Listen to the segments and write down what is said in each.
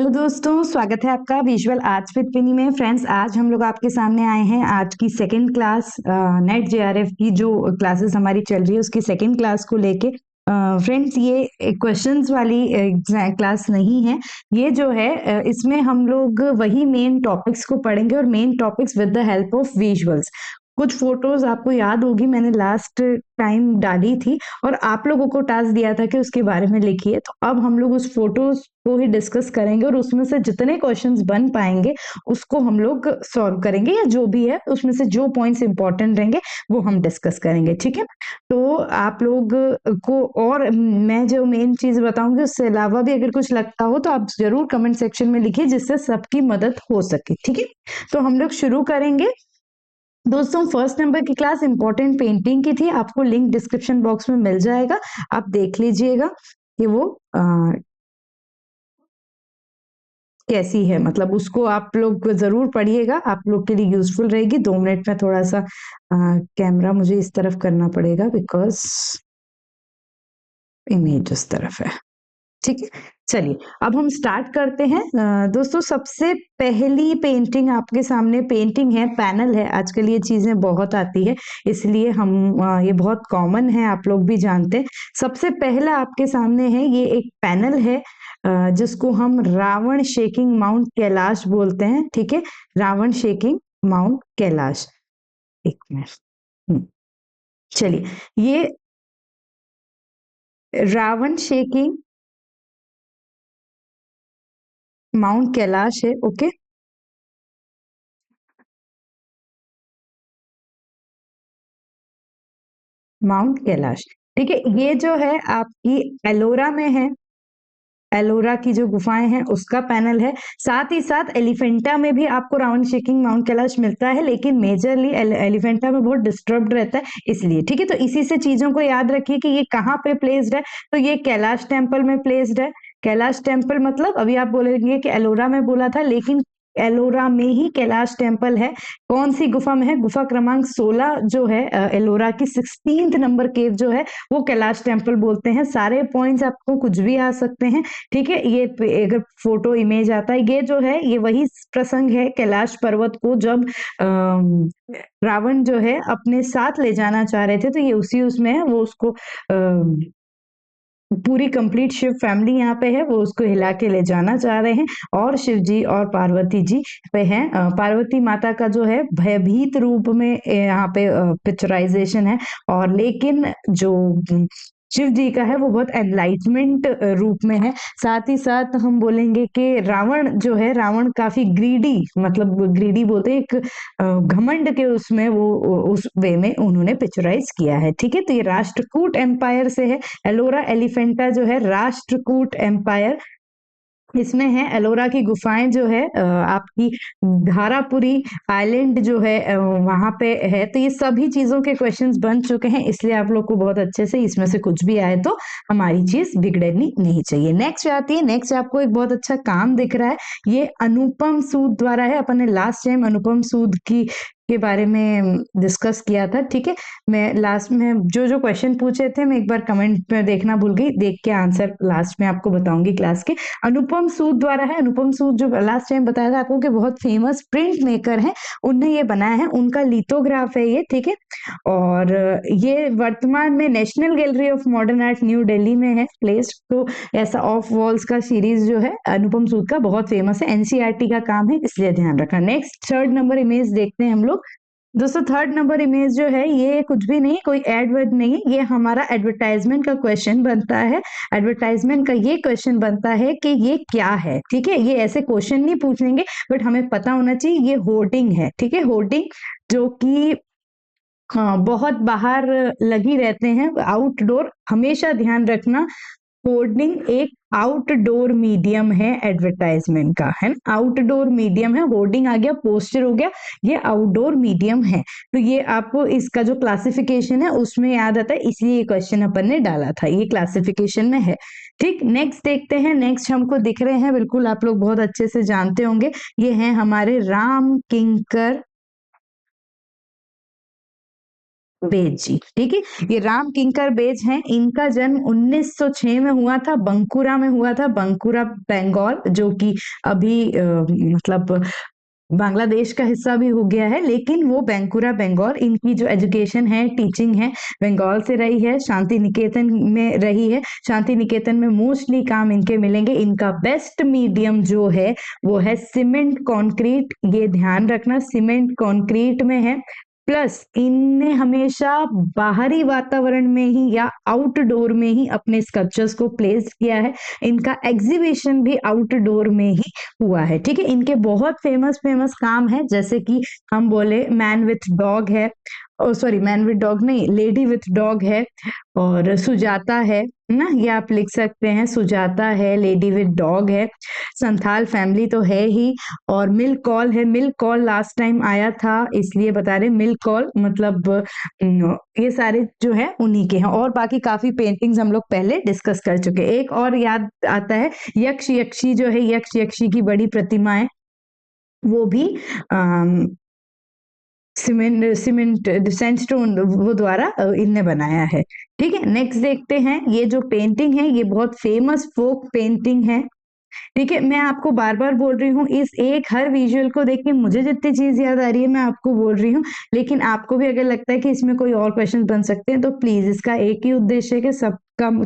Hello दोस्तों, स्वागत है आपका विजुअल आर्ट्स विद पिनी में। फ्रेंड्स, आज हम लोग आपके सामने आए हैं आज की सेकंड क्लास नेट जेआरएफ की जो क्लासेस हमारी चल रही है उसकी सेकंड क्लास को लेके। फ्रेंड्स, ये क्वेश्चंस वाली क्लास नहीं है। ये जो है इसमें हम लोग वही मेन टॉपिक्स को पढ़ेंगे और main topics with the help of visuals. कुछ फोटोज आपको याद होगी, मैंने लास्ट टाइम डाली थी और आप लोगों को टास्क दिया था कि उसके बारे में लिखिए। तो अब हम लोग उस फोटोज को ही डिस्कस करेंगे और उसमें से जितने क्वेश्चंस बन पाएंगे उसको हम लोग सॉल्व करेंगे, या जो भी है उसमें से जो पॉइंट्स इंपॉर्टेंट रहेंगे वो हम डिस्कस करेंगे। ठीक है, तो आप लोग को और मैं जो मेन चीज बताऊंगी उससे अलावा भी अगर कुछ लगता हो तो आप जरूर कमेंट सेक्शन में लिखिए, जिससे सबकी मदद हो सके। ठीक है, तो हम लोग शुरू करेंगे। दोस्तों, फर्स्ट नंबर की क्लास इंपॉर्टेंट पेंटिंग की थी, आपको लिंक डिस्क्रिप्शन बॉक्स में मिल जाएगा, आप देख लीजिएगा कि वो कैसी है। मतलब उसको आप लोग जरूर पढ़िएगा, आप लोग के लिए यूजफुल रहेगी। 2 मिनट में थोड़ा सा कैमरा मुझे इस तरफ करना पड़ेगा बिकॉज इमेज उस तरफ है। ठीक है, चलिए अब हम स्टार्ट करते हैं। दोस्तों, सबसे पहली पेंटिंग आपके सामने पेंटिंग है, पैनल है। आजकल ये चीजें बहुत आती है, इसलिए हम ये बहुत कॉमन है, आप लोग भी जानते हैं। सबसे पहला आपके सामने है, ये एक पैनल है जिसको हम रावण शेकिंग माउंट कैलाश बोलते हैं। ठीक है, रावण शेकिंग माउंट कैलाश। एक मिनट, चलिए, ये रावण शेकिंग माउंट कैलाश है। Okay, mount Kailash. ठीक है, ये जो है आपकी एलोरा में है, एलोरा की जो गुफाएं हैं उसका पैनल है। साथ ही साथ एलिफेंटा में भी आपको राउंड शेकिंग माउंट कैलाश मिलता है, लेकिन मेजरली एलिफेंटा में बहुत डिस्टर्ब्ड रहता है, इसलिए। ठीक है, तो इसी से चीजों को याद रखिए कि ये कहाँ पे प्लेस्ड है। तो ये कैलाश टेम्पल में प्लेस्ड है। कैलाश टेम्पल मतलब अभी आप बोलेंगे कि एलोरा में बोला था, लेकिन एलोरा में ही कैलाश टेम्पल है। कौन सी गुफा में है? गुफा क्रमांक 16 जो है, एलोरा की 16th नंबर केव जो है वो कैलाश टेम्पल बोलते हैं। सारे पॉइंट्स आपको कुछ भी आ सकते हैं। ठीक है, ये अगर फोटो इमेज आता है, ये जो है ये वही प्रसंग है कैलाश पर्वत को जब रावण जो है अपने साथ ले जाना चाह रहे थे, तो ये उसी उसमें है। वो उसको पूरी कंप्लीट शिव फैमिली यहाँ पे है, वो उसको हिला के ले जाना चाह रहे हैं। और शिव जी और पार्वती जी पे हैं। पार्वती माता का जो है भयभीत रूप में यहाँ पे पिक्चराइजेशन है, और लेकिन जो शिव जी का है वो बहुत एनलाइटमेंट रूप में है। साथ ही साथ हम बोलेंगे कि रावण जो है, रावण काफी ग्रीडी, मतलब ग्रीडी बोलते हैं, एक घमंड के उसमें वो उस वे में उन्होंने पिक्चराइज किया है। ठीक है, तो ये राष्ट्रकूट एम्पायर से है। एलोरा एलिफेंटा जो है राष्ट्रकूट एम्पायर इसमें है। एलोरा की गुफाएं जो है आपकी धारापुरी आइलैंड जो है वहां पे है। तो ये सभी चीजों के क्वेश्चंस बन चुके हैं, इसलिए आप लोग को बहुत अच्छे से इसमें से कुछ भी आए तो हमारी चीज बिगड़नी नहीं चाहिए। नेक्स्ट आती है। नेक्स्ट आपको एक बहुत अच्छा काम दिख रहा है, ये अनुपम सूद द्वारा है। अपन ने लास्ट टाइम अनुपम सूद की के बारे में डिस्कस किया था। ठीक है, मैं लास्ट में जो जो क्वेश्चन पूछे थे मैं एक बार कमेंट में देखना भूल गई, देख के आंसर लास्ट में आपको बताऊंगी क्लास के। अनुपम सूद द्वारा है। अनुपम सूद जो लास्ट टाइम बताया था आपको कि बहुत फेमस प्रिंट मेकर है, उनने ये बनाया है, उनका लिथोग्राफ है ये। ठीक है, और ये वर्तमान में national gallery of modern art new Delhi में है प्लेस्ड। तो ऐसा ऑफ वॉल्स का सीरीज जो है अनुपम सूद का बहुत फेमस है, एनसीईआरटी का काम है, इसलिए ध्यान रखना। नेक्स्ट थर्ड नंबर इमेज देखते हैं हम लोग। दोस्तों, थर्ड नंबर इमेज जो है ये कुछ भी नहीं, कोई एडवर्ड नहीं है, ये हमारा एडवर्टाइजमेंट का क्वेश्चन बनता है। एडवर्टाइजमेंट का ये क्वेश्चन बनता है कि ये क्या है। ठीक है, ये ऐसे क्वेश्चन नहीं पूछेंगे, बट हमें पता होना चाहिए ये होर्डिंग है। ठीक है, होर्डिंग जो कि हाँ बहुत बाहर लगी रहते हैं, आउटडोर। हमेशा ध्यान रखना, होर्डिंग एक आउटडोर मीडियम है एडवर्टाइजमेंट का, है ना, आउटडोर मीडियम है। होर्डिंग आ गया, पोस्टर हो गया, ये आउटडोर मीडियम है। तो ये आपको इसका जो क्लासिफिकेशन है उसमें याद आता है, इसलिए ये क्वेश्चन अपन ने डाला था, ये क्लासिफिकेशन में है। ठीक, नेक्स्ट देखते हैं। नेक्स्ट हमको दिख रहे हैं, बिल्कुल आप लोग बहुत अच्छे से जानते होंगे, ये हैं हमारे राम किंकर बेज जी, ठीक है। ये राम किंकर बेज हैं, इनका जन्म 1906 में हुआ था, बंकुरा में हुआ था, बंकुरा बंगाल, जो कि अभी मतलब बांग्लादेश का हिस्सा भी हो गया है, लेकिन वो बैंकुरा बंगाल, इनकी जो एजुकेशन है, टीचिंग है, बंगाल से रही है, शांति निकेतन में रही है। शांति निकेतन में मोस्टली काम इनके मिलेंगे। इनका बेस्ट मीडियम जो है वो है सीमेंट कंक्रीट, ये ध्यान रखना, सीमेंट कंक्रीट में है। प्लस इनने हमेशा बाहरी वातावरण में ही या आउटडोर में ही अपने स्कल्पचर्स को प्लेस किया है। इनका एग्जीबिशन भी आउटडोर में ही हुआ है, ठीक है। इनके बहुत फेमस फेमस काम है, जैसे कि हम बोले मैन विथ डॉग है, सॉरी मैन विथ डॉग नहीं, लेडी विथ डॉग है, और सुजाता है ना, ये आप लिख सकते हैं, सुजाता है, लेडी विथ डॉग है, संथाल फैमिली तो है ही, और मिल्क कॉल है। मिल्क कॉल लास्ट टाइम आया था इसलिए बता रहे, मिल्क कॉल मतलब ये सारे जो है उन्हीं के हैं, और बाकी काफी पेंटिंग्स हम लोग पहले डिस्कस कर चुके। एक और याद आता है, यक्ष यक्षी जो है, यक्ष यक्षी की बड़ी प्रतिमाएं, वो भी सीमेंट सैंडस्टोन वो द्वारा इनने बनाया है, ठीक है। नेक्स्ट देखते हैं, ये जो पेंटिंग है ये बहुत फेमस फोक पेंटिंग है, ठीक है। मैं आपको बार बार बोल रही हूँ, इस एक हर विजुअल को देख के मुझे जितनी चीज याद आ रही है मैं आपको बोल रही हूँ, लेकिन आपको भी अगर लगता है कि इसमें कोई और क्वेश्चन बन सकते हैं तो प्लीज, इसका एक ही उद्देश्य है कि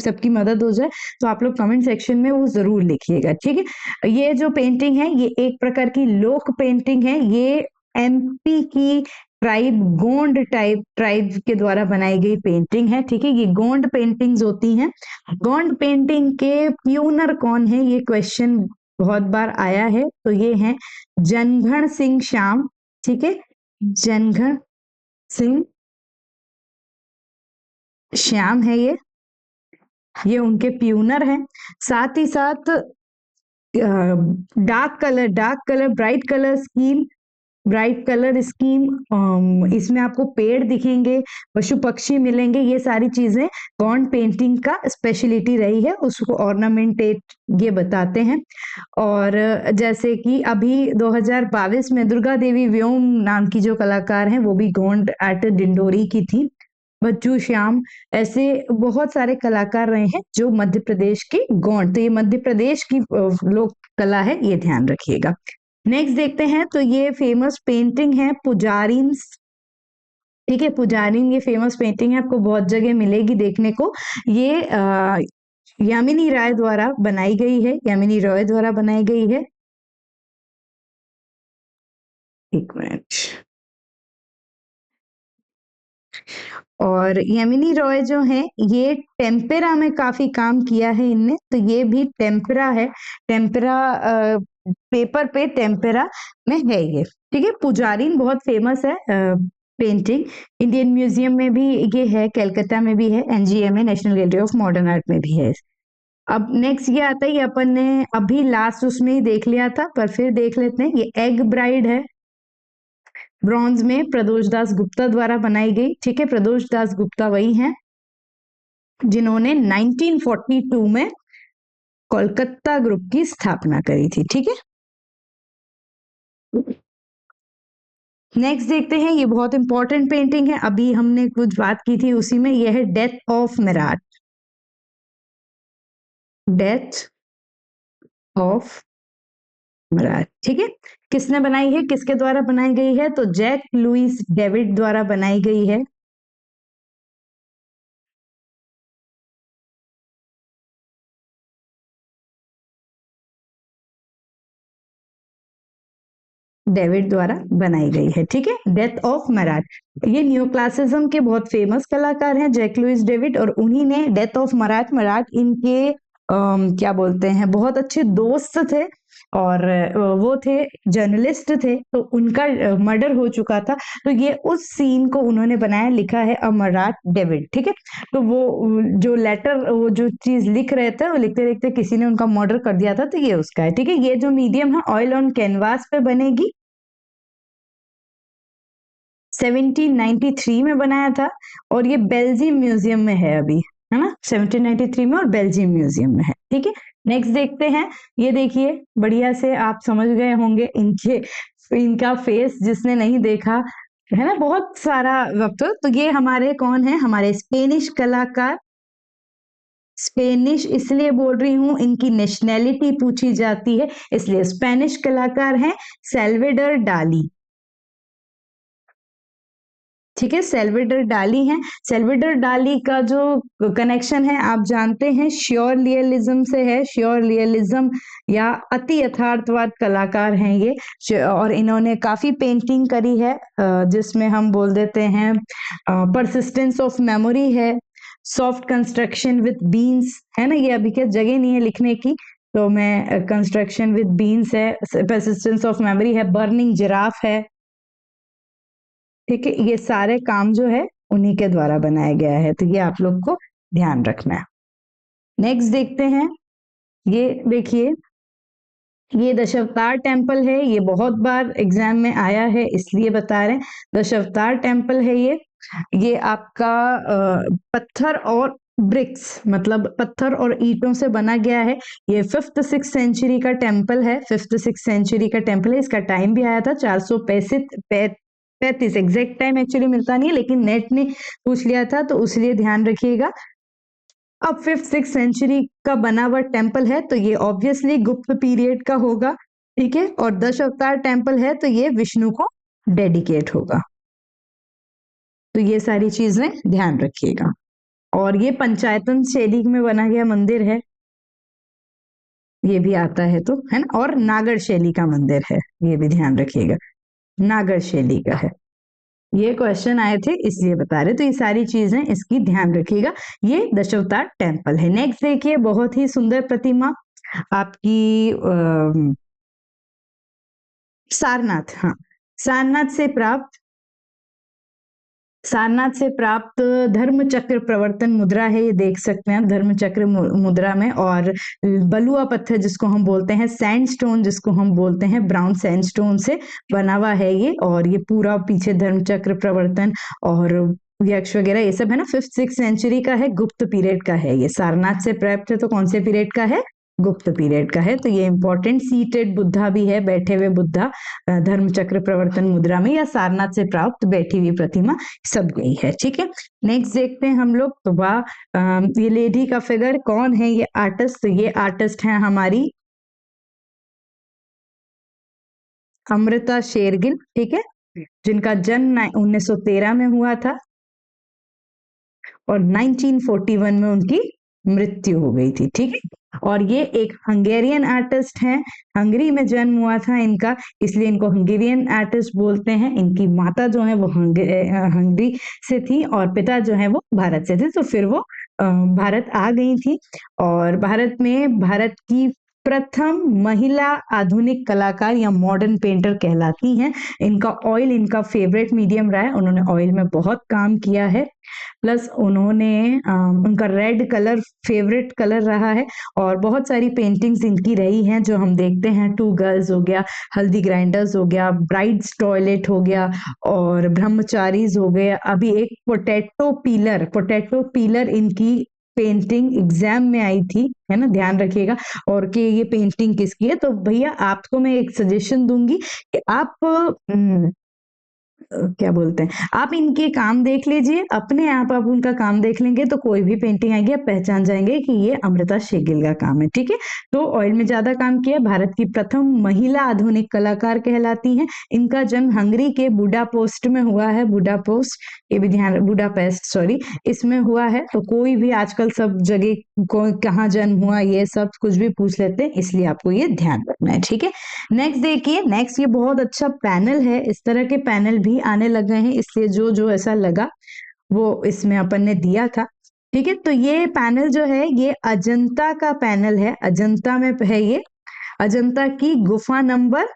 सबकी मदद हो जाए, तो आप लोग कमेंट सेक्शन में वो जरूर लिखिएगा, ठीक है। ये जो पेंटिंग है ये एक प्रकार की लोक पेंटिंग है, ये एमपी की ट्राइब, गोंड टाइप ट्राइब के द्वारा बनाई गई पेंटिंग है, ठीक है। ये गोंड पेंटिंग्स होती हैं। गोंड पेंटिंग के प्यूनर कौन है, ये क्वेश्चन बहुत बार आया है, तो ये है जनघन सिंह श्याम, ठीक है, जनघन सिंह श्याम है ये उनके प्यूनर हैं। साथ ही साथ dark colour bright colour scheme, इसमें आपको पेड़ दिखेंगे, पशु पक्षी मिलेंगे, ये सारी चीजें गॉन्ड पेंटिंग का स्पेशलिटी रही है, उसको ऑर्नामेंटेट ये बताते हैं। और जैसे कि अभी 2022 में दुर्गा देवी व्योम नाम की जो कलाकार हैं वो भी गोंड एट डिंडोरी की थी, बच्चू श्याम, ऐसे बहुत सारे कलाकार रहे हैं जो मध्य प्रदेश के गोंड, तो ये मध्य प्रदेश की लोक कला है, ये ध्यान रखिएगा। नेक्स्ट देखते हैं, तो ये फेमस पेंटिंग है पुजारिन, ठीक है, पुजारिन ये फेमस पेंटिंग है, आपको बहुत जगह मिलेगी देखने को। ये यामिनी राय द्वारा बनाई गई है, यामिनी रॉय द्वारा बनाई गई है। एक मिनट, और यामिनी रॉय जो है ये टेम्पेरा में काफी काम किया है इनने, तो ये भी टेम्पेरा है, टेम्पेरा पेपर पे टेम्पेरा में है ये, ठीक है। पुजारिन बहुत फेमस है पेंटिंग, इंडियन म्यूजियम में भी ये है, कलकत्ता में भी है, NGMA national gallery of modern art में भी है। अब नेक्स्ट ये आता है, ये अपन ने अभी लास्ट उसमें ही देख लिया था पर फिर देख लेते हैं, ये एग ब्राइड है, ब्रॉन्ज में प्रदोष दास गुप्ता द्वारा बनाई गई, ठीक है। प्रदोष दास गुप्ता वही हैं जिन्होंने 1942 में कोलकाता ग्रुप की स्थापना करी थी, ठीक है। नेक्स्ट देखते हैं, ये बहुत इंपॉर्टेंट पेंटिंग है, अभी हमने कुछ बात की थी उसी में, यह है death of Maratha, death of मराठ, ठीक है। किसने बनाई है, किसके द्वारा बनाई गई है, तो जैक लुइस डेविड द्वारा बनाई गई है, डेविड द्वारा बनाई गई है, ठीक है, डेथ ऑफ मराठ। ये न्यू क्लासिज्म के बहुत फेमस कलाकार हैं जैक लुइस डेविड, और उन्हीं ने डेथ ऑफ मराठ, मराठ इनके क्या बोलते हैं बहुत अच्छे दोस्त थे, और वो थे जर्नलिस्ट थे, तो उनका मर्डर हो चुका था, तो ये उस सीन को उन्होंने बनाया, लिखा है अ मराठ डेविड, ठीक है। तो वो जो लेटर, वो जो चीज लिख रहे थे, वो लिखते लिखते किसी ने उनका मर्डर कर दिया था, तो ये उसका है, ठीक है। ये जो मीडियम है ऑयल ऑन कैनवास पे बनेगी, 1793 में बनाया था, और ये बेल्जियम म्यूजियम में है अभी, है ना, 1793 में, और बेल्जियम म्यूजियम में है, ठीक है। नेक्स्ट देखते हैं, ये देखिए बढ़िया से आप समझ गए होंगे इनका फेस, जिसने नहीं देखा है ना, बहुत सारा वक्त। तो ये हमारे कौन है, हमारे स्पेनिश कलाकार। स्पेनिश इसलिए बोल रही हूं, इनकी नेशनैलिटी पूछी जाती है, इसलिए स्पेनिश कलाकार हैं सैल्वेडर डाली। ठीक है, सैल्वेडर डाली हैं। सैल्वेडर डाली का जो कनेक्शन है आप जानते हैं, श्योर रियलिज्म से है। श्योर रियलिज्म या अति यथार्थवाद कलाकार हैं ये, और इन्होंने काफी पेंटिंग करी है, जिसमें हम बोल देते हैं परसिस्टेंस ऑफ मेमोरी है, सॉफ्ट कंस्ट्रक्शन विद बीन्स, है ना, ये अभी क्या जगह नहीं है लिखने की, तो मैं कंस्ट्रक्शन विद बीन्स है, परसिस्टेंस ऑफ मेमोरी है, बर्निंग जिराफ है। ठीक है, ये सारे काम जो है उन्हीं के द्वारा बनाया गया है, तो ये आप लोग को ध्यान रखना है। नेक्स्ट देखते हैं, ये देखिए, ये दशावतार टेम्पल है, ये बहुत बार एग्जाम में आया है इसलिए बता रहे हैं। दशावतार टेम्पल है ये आपका पत्थर और ब्रिक्स, मतलब पत्थर और ईंटों से बना गया है। ये 5th 6th सेंचुरी का टेम्पल है, 5th 6th सेंचुरी का टेम्पल है। इसका टाइम भी आया था 435, एग्जैक्ट टाइम एक्चुअली मिलता नहीं है, लेकिन नेट ने पूछ लिया था तो उसलिए ध्यान रखिएगा। अब 5th 6th सेंचुरी का बना हुआ टेम्पल है, तो ये ऑब्वियसली गुप्त पीरियड का होगा। ठीक है, और दश अवतार टेम्पल है तो ये विष्णु को डेडिकेट होगा। तो ये सारी चीजें ध्यान रखिएगा। और ये पंचायतन शैली में बना गया मंदिर है, ये भी आता है तो, है ना। और नागर शैली का मंदिर है, ये भी ध्यान रखिएगा, नागर शैली का है। ये क्वेश्चन आए थे इसलिए बता रहे, तो ये सारी चीजें इसकी ध्यान रखिएगा। ये दशावतार टेम्पल है। नेक्स्ट देखिए, बहुत ही सुंदर प्रतिमा आपकी सारनाथ, हाँ, सारनाथ से प्राप्त धर्म चक्र प्रवर्तन मुद्रा है, ये देख सकते हैं धर्म चक्र मुद्रा में। और बलुआ पत्थर जिसको हम बोलते हैं, सैंडस्टोन जिसको हम बोलते हैं, ब्राउन सैंडस्टोन से बना हुआ है ये। और ये पूरा पीछे धर्म चक्र प्रवर्तन और यक्ष वगैरह ये सब है ना, 5th 6th सेंचुरी का है, गुप्त पीरियड का है ये। सारनाथ से प्राप्त है तो कौन से पीरियड का है, गुप्त पीरियड का है। तो ये इंपॉर्टेंट, सीटेड बुद्धा भी है, बैठे हुए बुद्धा धर्म चक्र प्रवर्तन मुद्रा में, या सारनाथ से प्राप्त बैठी हुई प्रतिमा, सब यही है। ठीक है, नेक्स्ट देखते हैं हम लोग। तो वाह, ये लेडी का फिगर कौन है, ये आर्टिस्ट, तो ये आर्टिस्ट है हमारी अमृता शेरगिल। ठीक है, जिनका जन्म 1913 में हुआ था और 1941 में उनकी मृत्यु हो गई थी। ठीक है, और ये एक हंगेरियन आर्टिस्ट हैं, हंगरी में जन्म हुआ था इनका, इसलिए इनको हंगेरियन आर्टिस्ट बोलते हैं। इनकी माता जो है वो हंगरी से थी और पिता जो है वो भारत से थे, तो फिर वो भारत आ गई थी। और भारत की प्रथम महिला आधुनिक कलाकार या मॉडर्न पेंटर कहलाती हैं। इनका ऑयल इनका फेवरेट मीडियम रहा है, उन्होंने ऑयल में बहुत काम किया है। प्लस उन्होंने उनका रेड कलर फेवरेट कलर रहा है, और बहुत सारी पेंटिंग्स इनकी रही हैं जो हम देखते हैं। 2 गर्ल्स हो गया, हल्दी ग्राइंडर्स हो गया, ब्राइड्स टॉयलेट हो गया, और ब्रह्मचारीज हो गया। अभी एक पोटैटो पीलर इनकी पेंटिंग एग्जाम में आई थी, है ना, ध्यान रखिएगा। और कि ये पेंटिंग किसकी है, तो भैया आपको मैं एक सजेशन दूंगी कि आप क्या बोलते हैं, आप इनके काम देख लीजिए, अपने आप उनका काम देख लेंगे तो कोई भी पेंटिंग आएगी आप पहचान जाएंगे कि ये अमृता शेरगिल का काम है। ठीक है, तो ऑयल में ज्यादा काम किया, भारत की प्रथम महिला आधुनिक कलाकार कहलाती हैं। इनका जन्म हंगरी के बुडापेस्ट में हुआ है, बुडापेस्ट सॉरी, इसमें हुआ है। तो कोई भी आजकल सब जगह कहाँ जन्म हुआ ये सब कुछ भी पूछ लेते हैं, इसलिए आपको ये ध्यान रखना है। ठीक है, नेक्स्ट देखिए, नेक्स्ट ये बहुत अच्छा पैनल है, इस तरह के पैनल भी आने लग गए हैं, इसलिए जो जो ऐसा लगा वो इसमें अपन ने दिया था। ठीक है, तो ये पैनल जो है ये अजंता का पैनल है, अजंता में है ये, अजंता की गुफा नंबर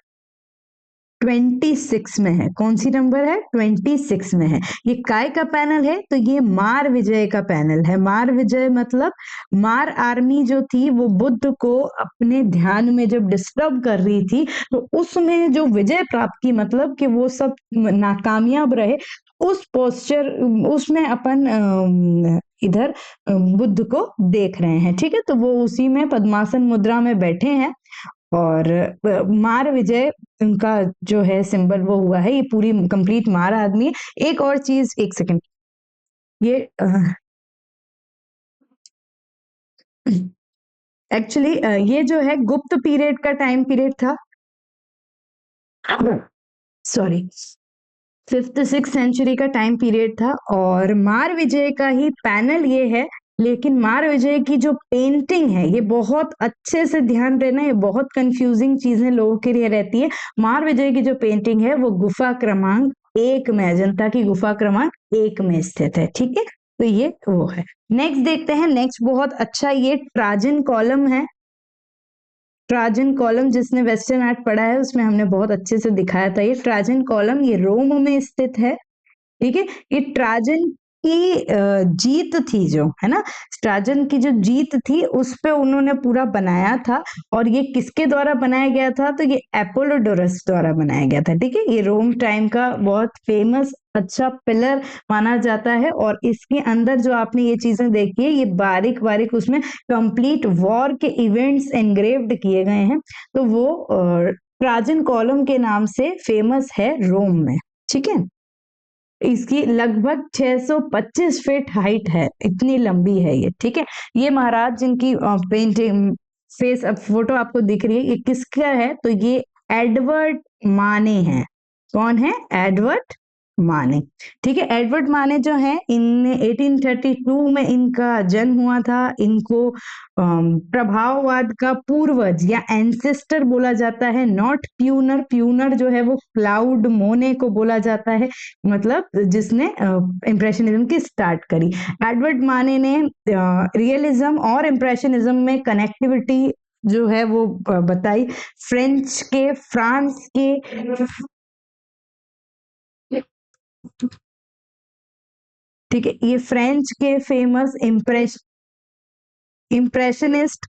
26 में है। कौन सी नंबर है, 26 में है। ये काय का पैनल है, तो ये मार विजय का पैनल है। मार विजय मतलब मार आर्मी जो थी वो बुद्ध को अपने ध्यान में जब डिस्टर्ब कर रही थी, तो उसमें जो विजय प्राप्त की, मतलब कि वो सब नाकामयाब रहे, उस पोस्चर उसमें अपन इधर बुद्ध को देख रहे हैं। ठीक है, तो वो उसी में पद्मासन मुद्रा में बैठे हैं। और मार विजय उनका जो है सिंबल वो हुआ है। ये पूरी कंप्लीट मार आदमी है। एक और चीज, एक सेकंड, ये एक्चुअली ये जो है गुप्त पीरियड का टाइम पीरियड था, सॉरी, 5th-6th सेंचुरी का टाइम पीरियड था, और मार विजय का ही पैनल ये है। लेकिन मार विजय की जो पेंटिंग है, ये बहुत अच्छे से ध्यान देना, ये बहुत कंफ्यूजिंग चीजें लोगों के लिए रहती है। मार विजय की जो पेंटिंग है वो गुफा क्रमांक 1 में, अजंता की गुफा क्रमांक 1 में स्थित है। ठीक है, तो ये वो है। नेक्स्ट देखते हैं, नेक्स्ट बहुत अच्छा, ये ट्राजन कॉलम है। ट्राजन कॉलम, जिसने वेस्टर्न आर्ट पढ़ा है उसमें हमने बहुत अच्छे से दिखाया था। ये ट्राजन कॉलम, ये रोम में स्थित है। ठीक है, ये ट्राजन की जीत थी जो है ना, ट्राजन की जो जीत थी उस पे उन्होंने पूरा बनाया था। और ये किसके द्वारा बनाया गया था, तो ये अपोलोडोरस द्वारा बनाया गया था। ठीक है, ये रोम टाइम का बहुत फेमस अच्छा पिलर माना जाता है। और इसके अंदर जो आपने ये चीजें देखी है, ये बारीक बारीक उसमें कंप्लीट वॉर के इवेंट्स एनग्रेव्ड किए गए हैं। तो वो ट्राजन कॉलम के नाम से फेमस है रोम में। ठीक है, इसकी लगभग 625 फीट हाइट है, इतनी लंबी है ये। ठीक है, ये महाराज जिनकी पेंटिंग फेस अब फोटो आपको दिख रही है, ये किसका है, तो ये एडवर्ड माने हैं। कौन है, एडवर्ड माने। ठीक है, एडवर्ड माने जो है, इन 1832 में इनका जन्म हुआ था। इनको प्रभाववाद का पूर्वज या एंसेस्टर बोला जाता है, नॉट प्यूनर। प्यूनर जो है वो क्लाउड मोने को बोला जाता है, मतलब जिसने इम्प्रेशनिज्म की स्टार्ट करी। एडवर्ड माने ने रियलिज्म और इम्प्रेशनिज्म में कनेक्टिविटी जो है वो बताई। फ्रांस के ठीक है, ये फ्रेंच के फेमस इम्प्रेशनिस्ट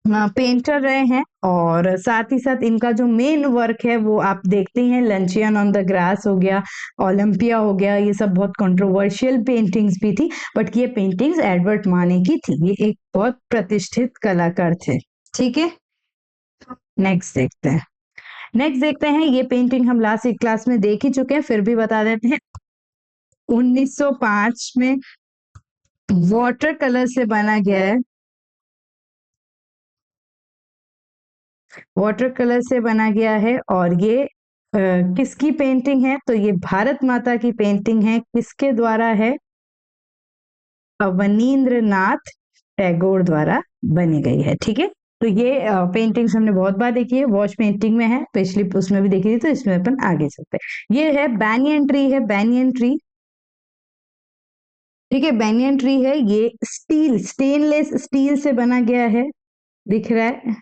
पेंटर रहे हैं। और साथ ही साथ इनका जो मेन वर्क है वो आप देखते हैं, लंचियन ऑन द ग्रास हो गया, ओलंपिया हो गया, ये सब बहुत कंट्रोवर्शियल पेंटिंग्स भी थी, बट ये पेंटिंग्स एडवर्ड माने की थी। ये एक बहुत प्रतिष्ठित कलाकार थे। ठीक है, नेक्स्ट देखते हैं। नेक्स्ट देखते हैं, ये पेंटिंग हम लास्ट एक क्लास में देख ही चुके हैं, फिर भी बता देते हैं। 1905 में वाटर कलर से बना गया है, वाटर कलर से बना गया है। और ये किसकी पेंटिंग है, तो ये भारत माता की पेंटिंग है। किसके द्वारा है, अवनींद्र नाथ टैगोर द्वारा बनी गई है। ठीक है, तो ये पेंटिंग्स हमने बहुत बार देखी है, वॉश पेंटिंग में है, पिछली उसमें भी देखी थी, तो इसमें अपन आगे चलते हैं। ये है बैनियन ट्री, है बैनियन ट्री। ठीक है, बैनियन ट्री है, ये स्टील, स्टेनलेस स्टील से बना गया है, दिख रहा है।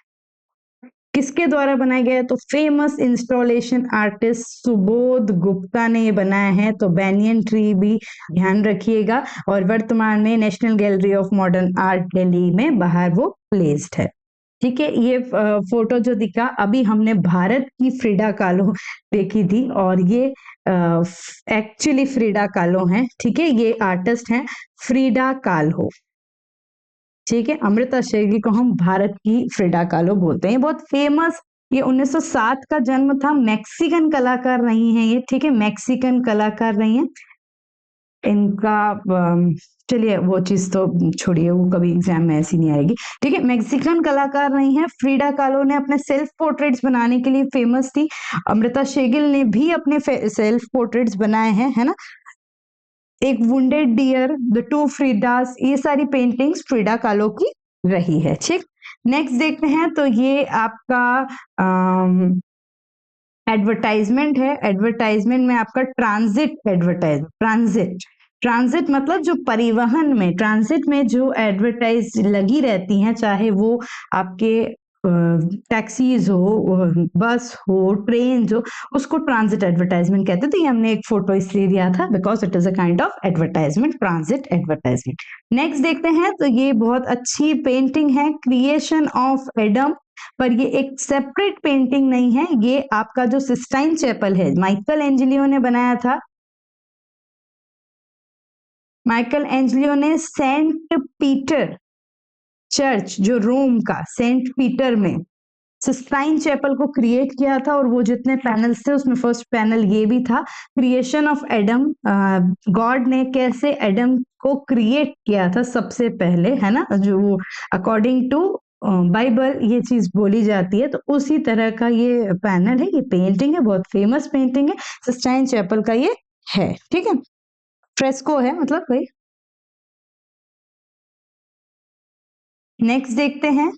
किसके द्वारा बनाया गया है, तो famous installation artist Subodh Gupta ने ये बनाया है। तो बैनियन ट्री भी ध्यान रखिएगा। और वर्तमान में national gallery of modern art Delhi में बाहर वो प्लेस्ड है। ठीक है, ये फोटो जो दिखा, अभी हमने भारत की फ्रिडा कालो देखी थी, और ये एक्चुअली फ्रिडा कालो हैं। ठीक है, ये आर्टिस्ट हैं फ्रिडा कालो। ठीक है, अमृता शेरगी को हम भारत की फ्रिडा कालो बोलते हैं, बहुत फेमस। ये 1907 का जन्म था, मैक्सिकन कलाकार रही हैं ये। ठीक है, मैक्सिकन कलाकार रही हैं। इनका चलिए वो चीज तो छोड़िए, वो कभी एग्जाम में ऐसी नहीं आएगी। ठीक है, मैक्सिकन कलाकार रही हैं। फ्रीडा कालो ने अपने सेल्फ पोर्ट्रेट्स बनाने के लिए फेमस थी। अमृता शेगिल ने भी अपने सेल्फ पोर्ट्रेट्स बनाए हैं, है ना। एक वुंडेड डियर, द टू फ्रीडास, ये सारी पेंटिंग्स फ्रीडा कालो की रही है। ठीक, नेक्स्ट देखते हैं, तो ये आपका एडवर्टाइजमेंट है। एडवर्टाइजमेंट में आपका ट्रांजिट मतलब जो परिवहन में, ट्रांजिट में जो एडवर्टाइज लगी रहती हैं, चाहे वो आपके टैक्सीज हो, बस हो, ट्रेन हो, उसको ट्रांजिट एडवर्टाइजमेंट कहते हैं। तो ये हमने एक फोटो इसलिए दिया था because it is a kind of advertisement, transit advertisement. Next देखते हैं, तो ये बहुत अच्छी पेंटिंग है, क्रिएशन ऑफ एडम। पर ये एक सेपरेट पेंटिंग नहीं है, ये आपका जो सिस्टाइन चैपल है, माइकल एंजेलियो ने बनाया था। माइकल एंजेलियो ने सेंट पीटर चर्च, जो रोम का सेंट पीटर में सिस्टाइन चैपल को क्रिएट किया था, और वो जितने पैनल्स थे उसमें फर्स्ट पैनल ये भी था, क्रिएशन ऑफ एडम। गॉड ने कैसे एडम को क्रिएट किया था सबसे पहले, है ना, जो वो अकॉर्डिंग टू बाइबल ये चीज बोली जाती है, तो उसी तरह का ये पैनल है, ये पेंटिंग है, बहुत फेमस पेंटिंग है, सिस्टाइन चैपल का ये है। ठीक है, फ्रेस्को है मतलब भाई। नेक्स्ट देखते हैं।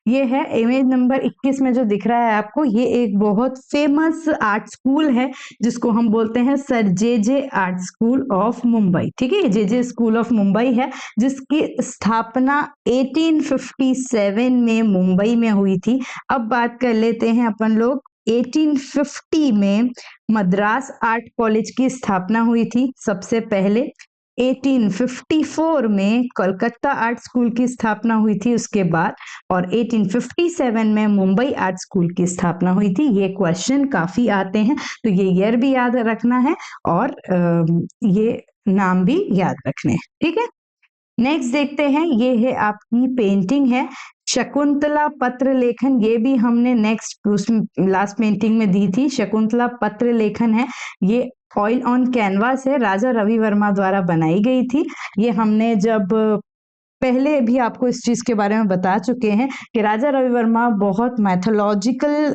ये है इमेज नंबर 21 में जो दिख रहा है आपको, ये एक बहुत फेमस आर्ट स्कूल है जिसको हम बोलते हैं sir J art school of Mumbai. ठीक है, ये जे स्कूल ऑफ मुंबई है जिसकी स्थापना 1857 में मुंबई में हुई थी। अब बात कर लेते हैं अपन लोग, 1850 में मद्रास आर्ट कॉलेज की स्थापना हुई थी सबसे पहले। 1854 में कोलकाता आर्ट स्कूल की स्थापना हुई थी उसके बाद, और 1857 में मुंबई आर्ट स्कूल की स्थापना हुई थी। ये क्वेश्चन काफी आते हैं, तो ये ईयर भी याद रखना है और ये नाम भी याद रखने हैं। ठीक है, नेक्स्ट देखते हैं। ये है आपकी पेंटिंग है शकुंतला पत्र लेखन। ये भी हमने नेक्स्ट लास्ट पेंटिंग में दी थी, शकुंतला पत्र लेखन है। ये ऑयल ऑन कैनवास है, राजा रवि वर्मा द्वारा बनाई गई थी। ये हमने जब पहले भी आपको इस चीज के बारे में बता चुके हैं कि राजा रवि वर्मा बहुत मैथोलॉजिकल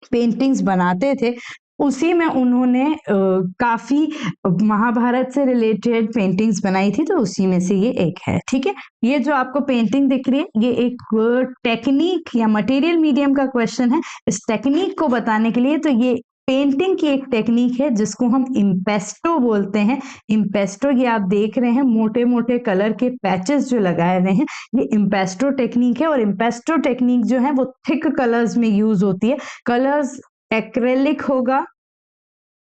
पेंटिंग्स बनाते थे, उसी में उन्होंने काफी महाभारत से रिलेटेड पेंटिंग्स बनाई थी, तो उसी में से ये एक है। ठीक है, ये जो आपको पेंटिंग दिख रही है ये एक टेक्निक या मटेरियल मीडियम का क्वेश्चन है। इस टेक्निक को बताने के लिए, तो ये पेंटिंग की एक टेक्निक है जिसको हम इम्पेस्टो बोलते हैं। इम्पेस्टो, ये आप देख रहे हैं मोटे मोटे कलर के पैचेस जो लगाए हुए हैं, ये इम्पेस्टो टेक्निक है। और इम्पेस्टो टेक्निक जो है वो थिक कलर्स में यूज होती है। कलर्स एक्रेलिक होगा,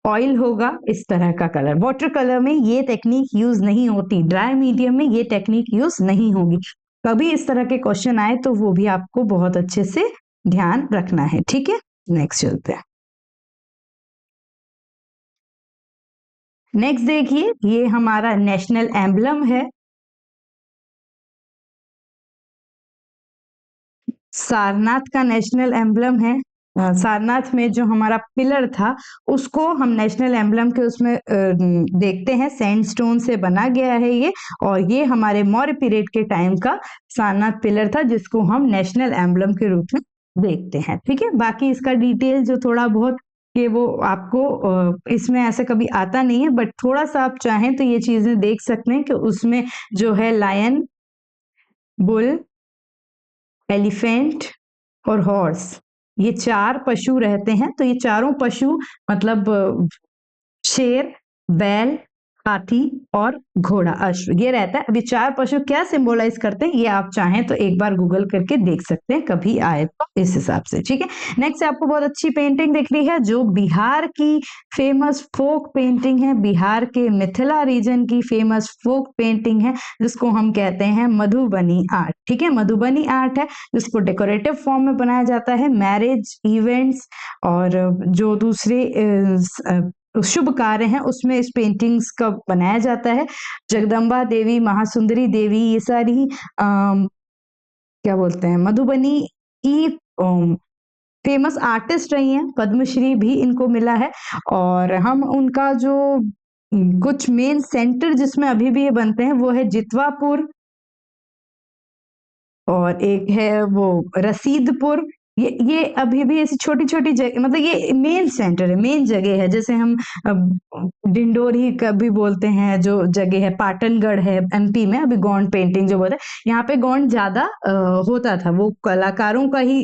ऑयल होगा, इस तरह का कलर। वाटर कलर में ये टेक्निक यूज नहीं होती, ड्राई मीडियम में ये टेक्निक यूज नहीं होगी। कभी इस तरह के क्वेश्चन आए तो वो भी आपको बहुत अच्छे से ध्यान रखना है। ठीक है, नेक्स्ट चलते हैं। नेक्स्ट देखिए, ये हमारा नेशनल एम्बलम है, सारनाथ का नेशनल एम्बलम है। सारनाथ में जो हमारा पिलर था उसको हम नेशनल एम्बलम के उसमें देखते हैं, सैंडस्टोन से बना गया है ये, और ये हमारे मौर्य पीरियड के टाइम का सारनाथ पिलर था जिसको हम नेशनल एम्बलम के रूप में देखते हैं। ठीक है, बाकी इसका डिटेल जो थोड़ा बहुत कि वो आपको इसमें ऐसा कभी आता नहीं है, बट थोड़ा सा आप चाहें तो ये चीजें देख सकते हैं कि उसमें जो है लायन, बुल, एलिफेंट और हॉर्स, ये चार पशु रहते हैं। तो ये चारों पशु मतलब शेर, बैल, हाथी और घोड़ा, अश्व, ये रहता है। अभी चार पशु क्या सिंबलाइज करते हैं ये आप चाहें तो एक बार गूगल करके देख सकते हैं, कभी आए तो इस हिसाब से। ठीक है, नेक्स्ट आपको बहुत अच्छी पेंटिंग दिख रही है जो बिहार की फेमस फोक पेंटिंग है, बिहार के मिथिला रीजन की फेमस फोक पेंटिंग है जिसको हम कहते हैं मधुबनी आर्ट। ठीक है, मधुबनी आर्ट है जिसको डेकोरेटिव फॉर्म में बनाया जाता है, मैरिज इवेंट्स और जो दूसरे शुभ कार्य हैं उसमें इस पेंटिंग्स का बनाया जाता है। जगदम्बा देवी, महासुंदरी देवी, ये सारी क्या बोलते हैं मधुबनी की फेमस आर्टिस्ट रही हैं, पद्मश्री भी इनको मिला है। और हम उनका जो कुछ मेन सेंटर जिसमें अभी भी ये बनते हैं वो है जितवापुर, और एक है वो रसीदपुर। ये अभी भी ऐसी छोटी छोटी जगह, मतलब ये मेन सेंटर है, मेन जगह है। जैसे हम डिंडोरी का भी बोलते हैं, जो जगह है पाटनगढ़ है एमपी में, अभी गोंड पेंटिंग जो बोलते हैं, यहाँ पे गोंड ज्यादा होता था, वो कलाकारों का ही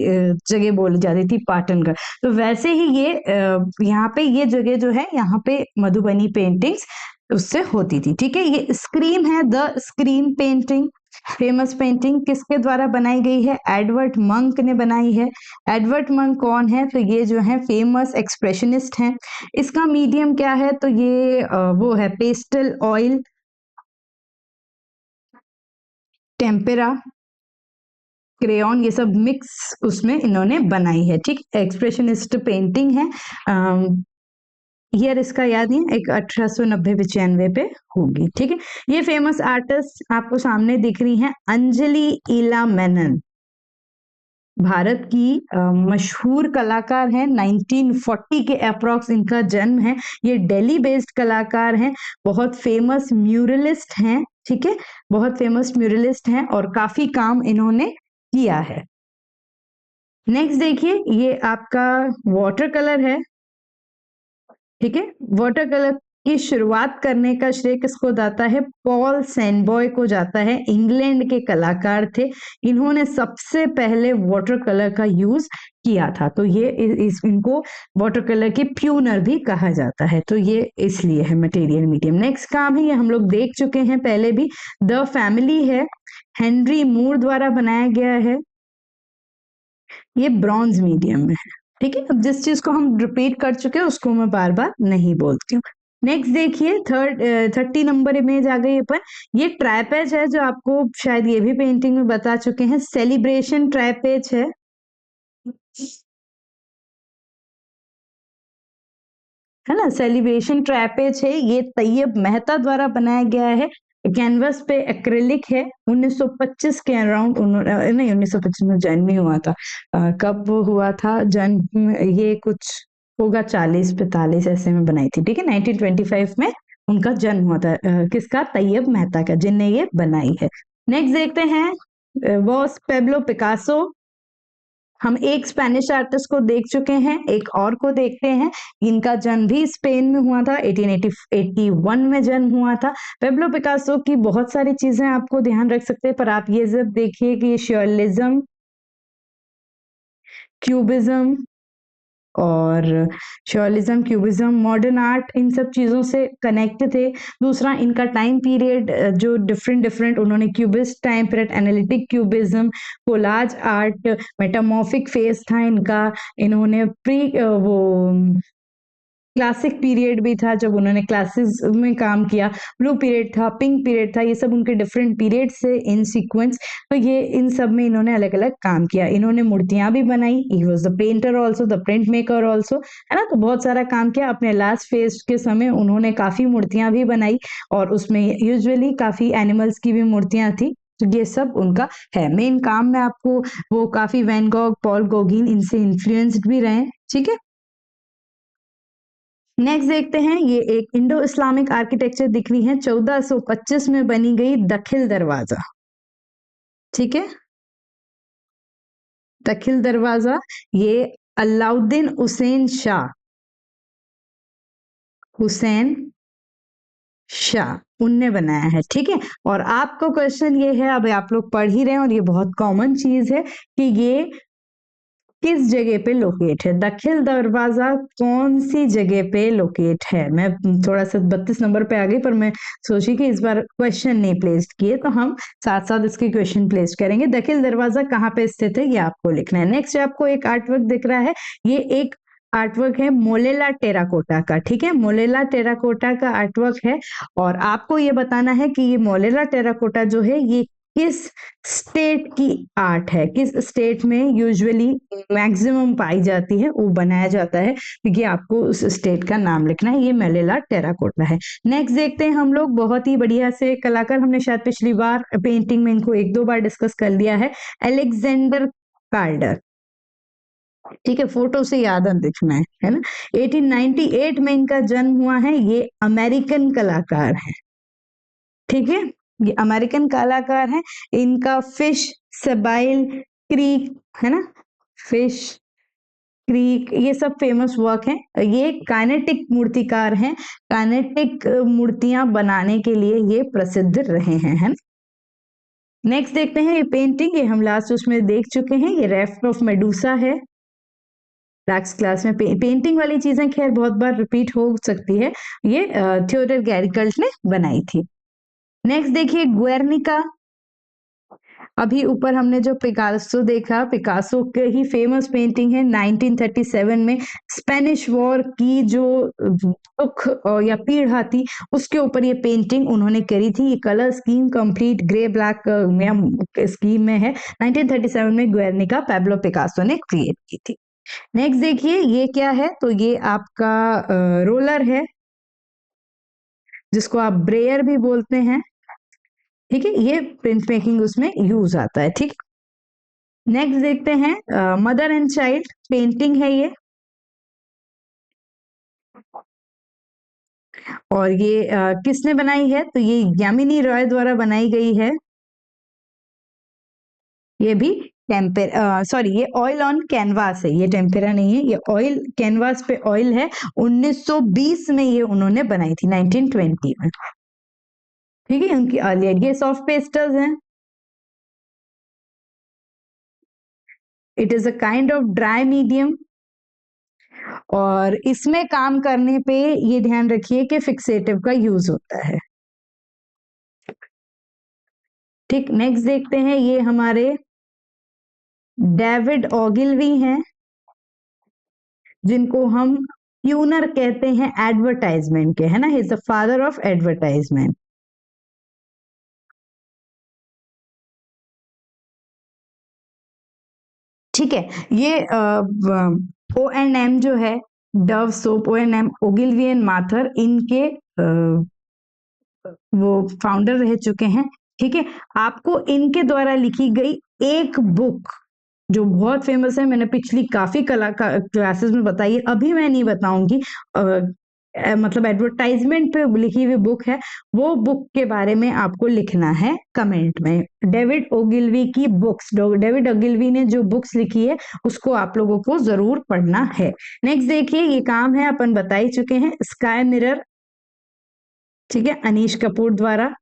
जगह बोली जाती थी पाटनगढ़। तो वैसे ही ये यहाँ पे ये जगह जो है यहाँ पे मधुबनी पेंटिंग्स उससे होती थी। ठीक है, ये स्क्रीम है, the scream painting, famous painting किसके द्वारा बनाई गई है? एडवर्ड मंक ने बनाई है। एडवर्ड मंक कौन है? तो ये जो है फेमस एक्सप्रेशनिस्ट हैं। इसका मीडियम क्या है? तो ये वो है पेस्टल ऑयल, टेम्पेरा, क्रेयॉन, ये सब मिक्स उसमें इन्होंने बनाई है। ठीक, एक्सप्रेशनिस्ट पेंटिंग है। ईयर इसका याद नहीं, एक 1890-95 पे होगी। ठीक है, ये फेमस आर्टिस्ट आपको सामने दिख रही हैं, अंजलि ईला मेनन। भारत की मशहूर कलाकार हैं। 1940 के अप्रॉक्स इनका जन्म है। ये दिल्ली बेस्ड कलाकार हैं, बहुत फेमस म्यूरलिस्ट हैं। ठीक है, बहुत फेमस म्यूरलिस्ट हैं और काफी काम इन्होंने किया है। नेक्स्ट देखिए, ये आपका वाटर कलर है। ठीक है, वाटर कलर की शुरुआत करने का श्रेय किसको जाता है? पॉल सैनबॉय को जाता है। इंग्लैंड के कलाकार थे, इन्होंने सबसे पहले वाटर कलर का यूज किया था। तो ये इनको वाटर कलर के प्यूनर भी कहा जाता है। तो ये इसलिए है मटेरियल मीडियम। नेक्स्ट काम है, ये हम लोग देख चुके हैं पहले भी, द फैमिली है, हेनरी मूर द्वारा बनाया गया है। ये ब्रॉन्ज मीडियम में है। ठीक है, अब जिस चीज को हम रिपीट कर चुके हैं उसको मैं बार बार नहीं बोलती हूँ। नेक्स्ट देखिए, 30 नंबर इमेज आ गई अपन। ये ट्राइपेज है, जो आपको शायद ये भी पेंटिंग में बता चुके हैं। सेलिब्रेशन ट्राइपेज है ना, सेलिब्रेशन ट्राइपेज है। ये तैयब मेहता द्वारा बनाया गया है। कैनवस पे एक्रिलिक है। 1925 के अराउंड नहीं, 1925 में जन्म ही हुआ था। कब हुआ था जन्म? ये कुछ होगा 40-45 ऐसे में बनाई थी। ठीक है, 1925 में उनका जन्म हुआ था। किसका? तैयब मेहता का, जिनने ये बनाई है। नेक्स्ट देखते हैं, बॉस पेब्लो पिकासो। हम एक स्पेनिश आर्टिस्ट को देख चुके हैं, एक और को देखते हैं। इनका जन्म भी स्पेन में हुआ था, 1881 में जन्म हुआ था। पेब्लो पिकासो की बहुत सारी चीजें आपको ध्यान रख सकते हैं, पर आप ये जब देखिए कि श्योरलिज्म, क्यूबिज्म और श्योरलिज्म, क्यूबिज्म, मॉडर्न आर्ट, इन सब चीजों से कनेक्ट थे। दूसरा, इनका टाइम पीरियड जो डिफरेंट डिफरेंट, उन्होंने cubist time period, analytic cubism, collage art, metamorphic phase था इनका। इन्होंने वो क्लासिक पीरियड भी था, जब उन्होंने क्लासेस में काम किया। ब्लू पीरियड था, पिंक पीरियड था, ये सब उनके डिफरेंट पीरियड से इन सीक्वेंस। तो ये इन सब में इन्होंने अलग अलग काम किया। इन्होंने मूर्तियां भी बनाई। He was the painter also, the print maker also, है ना। तो बहुत सारा काम किया। अपने लास्ट फेज के समय उन्होंने काफी मूर्तियां भी बनाई, और उसमें यूजुअली काफी एनिमल्स की भी मूर्तियां थी। तो ये सब उनका है मेन काम में। आपको वो काफी वैन गॉग, पॉल गॉगिन, इनसे इन्फ्लुएंस्ड भी रहे। ठीक है, नेक्स्ट देखते हैं, ये एक इंडो इस्लामिक आर्किटेक्चर दिख रही है। 1425 में बनी गई दखिल दरवाजा। ठीक है, दखिल दरवाजा, ये अलाउद्दीन हुसैन शाह उनने बनाया है। ठीक है, और आपको क्वेश्चन ये है, अब आप लोग पढ़ ही रहे हैं और ये बहुत कॉमन चीज है कि ये किस जगह पे लोकेट है? दखिल दरवाजा कौन सी जगह पे लोकेट है? मैं थोड़ा सा 32 नंबर पे आ गई, पर मैं सोची कि इस बार क्वेश्चन नहीं प्लेस किए, तो हम साथ साथ इसके क्वेश्चन प्लेस करेंगे। दखिल दरवाजा कहाँ पे स्थित है, ये आपको लिखना है। नेक्स्ट आपको एक आर्टवर्क दिख रहा है, ये एक आर्टवर्क है मोलेला टेराकोटा का। ठीक है, मोलेला टेराकोटा का आर्टवर्क है, और आपको ये बताना है कि ये मोलेला टेराकोटा जो है, ये किस स्टेट की आर्ट है, किस स्टेट में यूजुअली मैक्सिमम पाई जाती है, वो बनाया जाता है। क्योंकि आपको उस स्टेट का नाम लिखना है। ये मेलेला टेराकोटा है। नेक्स्ट देखते हैं हम लोग, बहुत ही बढ़िया से कलाकार, हमने शायद पिछली बार पेंटिंग में इनको 1-2 बार डिस्कस कर लिया है। अलेक्जेंडर कार्डर। ठीक है, फोटो से याद रखना है ना। 1898 में इनका जन्म हुआ है। ये अमेरिकन कलाकार है। ठीक है, ये अमेरिकन कलाकार हैं। इनका फिश, सबाइल, क्रीक, है ना, फिश, क्रीक, ये सब फेमस वर्क है। ये काइनेटिक मूर्तिकार हैं। काइनेटिक मूर्तियां बनाने के लिए ये प्रसिद्ध रहे हैं, है ना। नेक्स्ट देखते हैं, ये पेंटिंग, ये हम लास्ट उसमें देख चुके हैं। ये रेफ्ट ऑफ मेडूसा है। लास्ट क्लास में पेंटिंग वाली चीजें खैर बहुत बार रिपीट हो सकती है। ये थियोडर गैरिकल्ट ने बनाई थी। नेक्स्ट देखिए, गुएर्निका। अभी ऊपर हमने जो पिकासो देखा, पिकासो के ही फेमस पेंटिंग है। 1937 में स्पेनिश वॉर की जो दुख या पीड़ा थी, उसके ऊपर ये पेंटिंग उन्होंने करी थी। ये colour scheme complete grey black scheme में है। 1937 में गुएर्निका पैब्लो पिकासो ने क्रिएट की थी। नेक्स्ट देखिए, ये क्या है? तो ये आपका रोलर है, जिसको आप ब्रेयर भी बोलते हैं। ठीक है, ये प्रिंट मेकिंग उसमें यूज आता है। ठीक, नेक्स्ट देखते हैं मदर एंड चाइल्ड पेंटिंग है ये, और ये किसने बनाई है, तो ये यामिनी रॉय द्वारा बनाई गई है। ये भी सॉरी, ये ऑयल ऑन कैनवास है, ये टेम्पेरा नहीं है, ये ऑयल कैनवास पे ऑयल है। 1920 में ये उन्होंने बनाई थी, 1920 में। ठीक है, उनकी अर्लियर, ये सॉफ्ट पेस्टल्स हैं। It is a kind of dry medium, और इसमें काम करने पे ये ध्यान रखिए कि फिक्सेटिव का यूज होता है। ठीक, नेक्स्ट देखते हैं, ये हमारे डेविड ओगिलवी हैं, जिनको हम ट्यूनर कहते हैं एडवर्टाइजमेंट के, है ना, he is the father of advertisement. ठीक है, ये O&M जो है, Dove soap, O&M, Ogilvy and Mather, इनके वो फाउंडर रह चुके हैं। ठीक है, आपको इनके द्वारा लिखी गई एक बुक जो बहुत फेमस है, मैंने पिछली काफी कला क्लासेस में बताई है, अभी मैं नहीं बताऊंगी, मतलब एडवर्टाइजमेंट पे लिखी हुई बुक है, वो बुक के बारे में आपको लिखना है कमेंट में। डेविड ओगिलवी की बुक्स, डेविड ओगिलवी ने जो बुक्स लिखी है उसको आप लोगों को जरूर पढ़ना है। नेक्स्ट देखिए, ये काम है अपन बता ही चुके हैं, स्काई मिरर। ठीक है, अनीश कपूर द्वारा,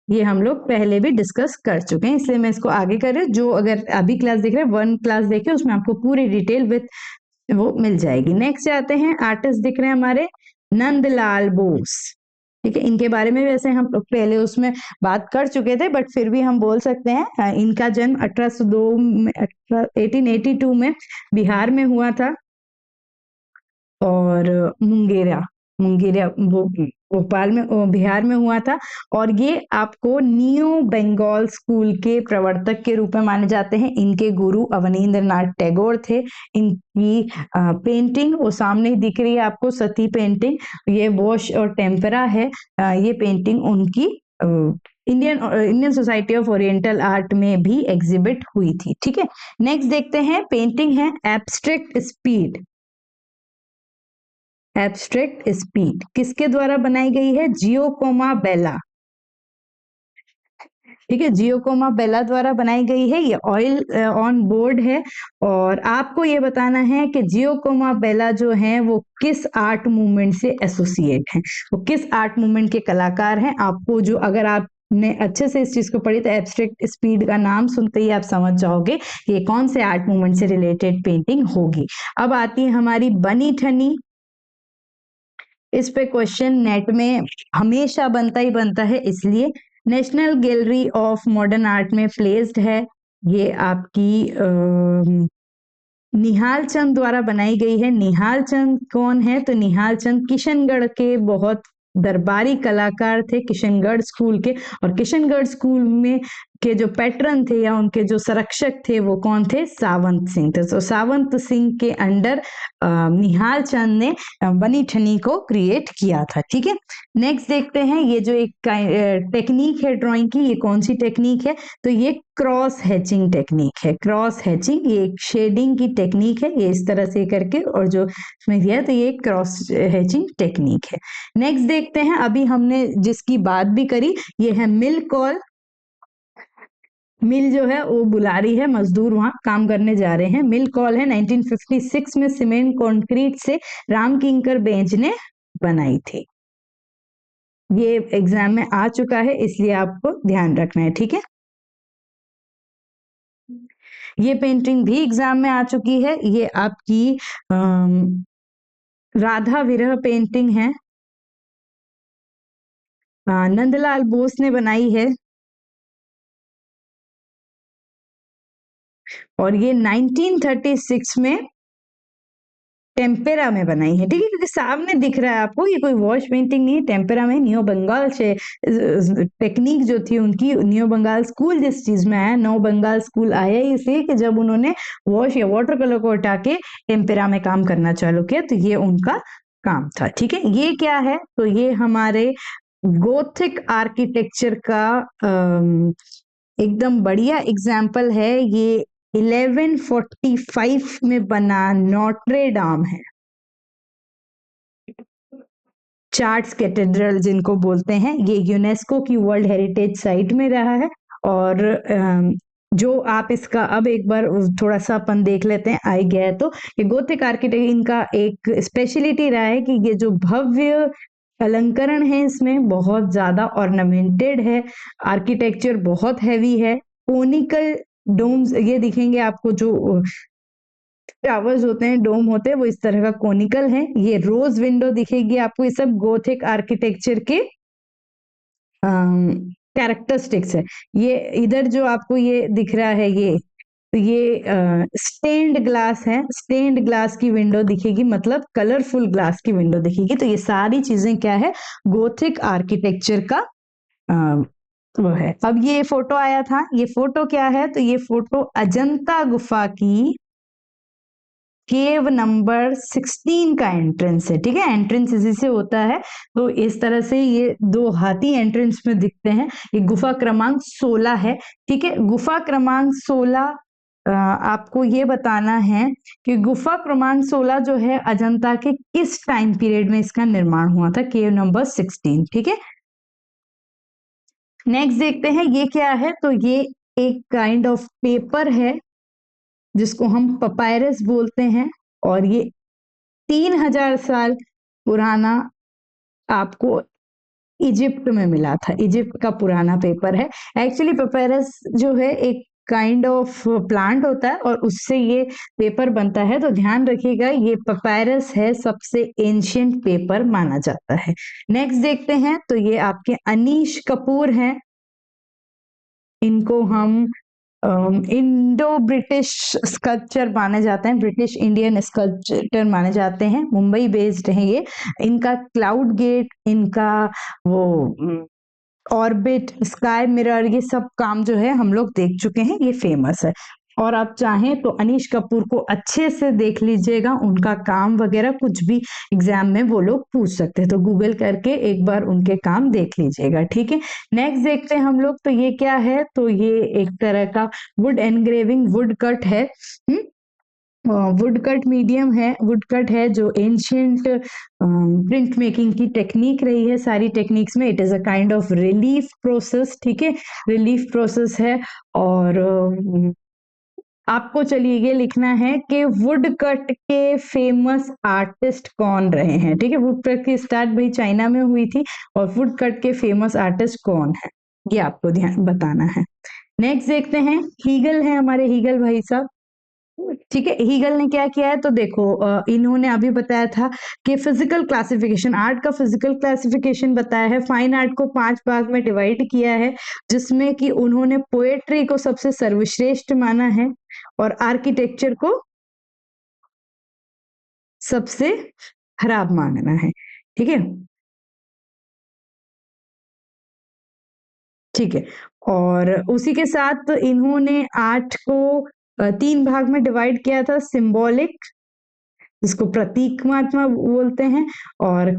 ये हम लोग पहले भी डिस्कस कर चुके हैं, इसलिए मैं इसको आगे कर रही हूँ। जो अगर अभी क्लास देख रहे हैं, 1 क्लास देखिए, उसमें आपको पूरी डिटेल विथ वो मिल जाएगी। नेक्स्ट आते हैं, आर्टिस्ट दिख रहे हैं हमारे नंदलाल बोस। ठीक है, इनके बारे में वैसे हम पहले उसमें बात कर चुके थे, बट फिर भी हम बोल सकते हैं। इनका जन्म 1802 में, 1882 में बिहार में हुआ था, और मुंगेरा मुंगेरा भोपाल में, बिहार में हुआ था। और ये आपको न्यू बंगाल स्कूल के प्रवर्तक के रूप में माने जाते हैं। इनके गुरु अवनींद्रनाथ टैगोर थे। इनकी पेंटिंग वो सामने दिख रही है आपको, सती पेंटिंग, ये वॉश और टेम्परा है। ये पेंटिंग उनकी Indian society of oriental art में भी एग्जिबिट हुई थी। ठीक है, नेक्स्ट देखते हैं, पेंटिंग है एब्स्ट्रैक्ट स्पीड। एब्स्ट्रैक्ट स्पीड किसके द्वारा बनाई गई है, जियोकोमा बेला। ठीक है, जियोकोमा बेला द्वारा बनाई गई है, ये ऑयल ऑन बोर्ड है। और आपको ये बताना है कि जियोकोमा बेला जो है वो किस आर्ट मूवमेंट से एसोसिएट है, वो किस आर्ट मूवमेंट के कलाकार हैं। आपको जो, अगर आप ने अच्छे से इस चीज को पढ़ी तो एब्स्ट्रैक्ट स्पीड का नाम सुनते ही आप समझ जाओगे ये कौन से आर्ट मूवमेंट से रिलेटेड पेंटिंग होगी। अब आती है हमारी बनी ठनी। इस पे क्वेश्चन नेट में हमेशा बनता ही बनता है, इसलिए national gallery of modern art में प्लेस्ड है। ये आपकी निहाल चंद द्वारा बनाई गई है। निहाल चंद कौन है, तो निहाल चंद किशनगढ़ के बहुत दरबारी कलाकार थे, किशनगढ़ स्कूल के। और किशनगढ़ स्कूल में के जो पैटर्न थे या उनके जो संरक्षक थे वो कौन थे, सावंत सिंह थे। तो सावंत सिंह के अंडर निहाल चंद ने बनी ठनी को क्रिएट किया था। ठीक है, नेक्स्ट देखते हैं, ये जो एक टेक्निक है ड्राइंग की, ये कौन सी टेक्निक है, तो ये क्रॉस हैचिंग टेक्निक है। क्रॉस हैचिंग ये एक शेडिंग की टेक्निक है, ये इस तरह से करके, और जो इसमें दिया तो ये क्रॉस हैचिंग टेक्निक है। नेक्स्ट देखते हैं, अभी हमने जिसकी बात भी करी, ये है मिल कॉल। मिल जो है वो बुला रही है, मजदूर वहां काम करने जा रहे हैं। मिल कॉल है 1956 में सीमेंट कंक्रीट से राम किंकर बेंच ने बनाई थी। ये एग्जाम में आ चुका है, इसलिए आपको ध्यान रखना है। ठीक है, ये पेंटिंग भी एग्जाम में आ चुकी है। ये आपकी राधा विरह पेंटिंग है, नंदलाल बोस ने बनाई है, और ये 1936 में टेम्पेरा में बनाई है। ठीक है, क्योंकि सामने दिख रहा है आपको, ये कोई वॉश पेंटिंग नहीं है, टेम्पेरा में नियो बंगाल से टेक्निक जो थी उनकी, नियो बंगाल स्कूल जिस चीज में आया, नव बंगाल स्कूल आया इसलिए कि जब उन्होंने वॉश या वाटर कलर को हटा के टेम्पेरा में काम करना चालू किया, तो ये उनका काम था। ठीक है, ये क्या है, तो ये हमारे गोथिक आर्किटेक्चर का एकदम बढ़िया एग्जाम्पल है ये। 1145 में बना नोट्रे डाम है, चार्ल्स कैथेड्रल जिनको बोलते हैं, ये यूनेस्को की वर्ल्ड हेरिटेज साइट में रहा है। और जो आप इसका अब एक बार थोड़ा सा अपन देख लेते हैं, आई गया तो ये गोथिक आर्किटेक्ट इनका एक स्पेशलिटी रहा है कि ये जो भव्य अलंकरण है इसमें बहुत ज्यादा ऑर्नामेंटेड है, आर्किटेक्चर बहुत हैवी है, कोनिकल डोम्स ये दिखेंगे आपको, जो टावर्स होते हैं, डोम होते हैं, वो इस तरह का कोनिकल है। ये रोज विंडो दिखेगी आपको, ये सब गोथिक आर्किटेक्चर के कैरेक्टरिस्टिक्स है। ये इधर जो आपको ये दिख रहा है, ये स्टेन्ड ग्लास है, स्टेन्ड ग्लास की विंडो दिखेगी, मतलब कलरफुल ग्लास की विंडो दिखेगी। तो ये सारी चीजें क्या है, गोथिक आर्किटेक्चर का वो है। अब ये फोटो आया था, ये फोटो क्या है, तो ये फोटो अजंता गुफा की केव नंबर 16 का एंट्रेंस है। ठीक है, एंट्रेंस इसी से होता है। तो इस तरह से ये दो हाथी एंट्रेंस में दिखते हैं। ये गुफा क्रमांक 16 है। ठीक है, गुफा क्रमांक 16 आपको ये बताना है कि गुफा क्रमांक 16 जो है अजंता के किस टाइम पीरियड में इसका निर्माण हुआ था, केव नंबर 16। ठीक है, नेक्स्ट देखते हैं ये क्या है। तो ये एक काइंड ऑफ पेपर है जिसको हम पपायरस बोलते हैं, और ये 3000 साल पुराना आपको इजिप्ट में मिला था। इजिप्ट का पुराना पेपर है। एक्चुअली पपायरस जो है एक काइंड ऑफ प्लांट होता है और उससे ये पेपर बनता है। तो ध्यान रखिएगा, ये पपायरस है, सबसे एंशियंट पेपर माना जाता है। नेक्स्ट देखते हैं, तो ये आपके अनीश कपूर हैं। इनको हम इंडो ब्रिटिश स्कल्पचर माने जाते हैं, ब्रिटिश इंडियन स्कल्पचर माने जाते हैं, मुंबई बेस्ड है ये। इनका क्लाउड गेट, इनका वो ऑर्बिट, स्काई मिरर, ये सब काम जो है हम लोग देख चुके हैं, ये फेमस है। और आप चाहें तो अनीश कपूर को अच्छे से देख लीजिएगा, उनका काम वगैरह कुछ भी एग्जाम में वो लोग पूछ सकते हैं, तो गूगल करके एक बार उनके काम देख लीजिएगा। ठीक है, नेक्स्ट देखते हैं हम लोग। तो ये क्या है, तो ये एक तरह का वुड एनग्रेविंग, वुड कट है। वुड कट मीडियम है, वुड कट है जो एंशियंट प्रिंट मेकिंग की टेक्निक रही है। सारी टेक्निक्स में it is a kind of relief process. ठीक है, रिलीफ प्रोसेस है। और आपको चलिए ये लिखना है कि वुड कट के फेमस आर्टिस्ट कौन रहे हैं। ठीक है, वुड कट की स्टार्ट भाई चाइना में हुई थी, और वुड कट के फेमस आर्टिस्ट कौन है ये आपको ध्यान बताना है। नेक्स्ट देखते हैं, हीगल है हमारे, हीगल भाई साहब। ठीक है, हीगल ने क्या किया है, तो देखो इन्होंने अभी बताया था कि फिजिकल क्लासिफिकेशन, आर्ट का फिजिकल क्लासिफिकेशन बताया है। फाइन आर्ट को 5 भाग में डिवाइड किया है, जिसमें कि उन्होंने पोएट्री को सबसे सर्वश्रेष्ठ माना है और आर्किटेक्चर को सबसे खराब मानना है। ठीक है, ठीक है, और उसी के साथ इन्होंने आर्ट को 3 भाग में डिवाइड किया था, सिंबॉलिक जिसको प्रतीकात्मक बोलते हैं, और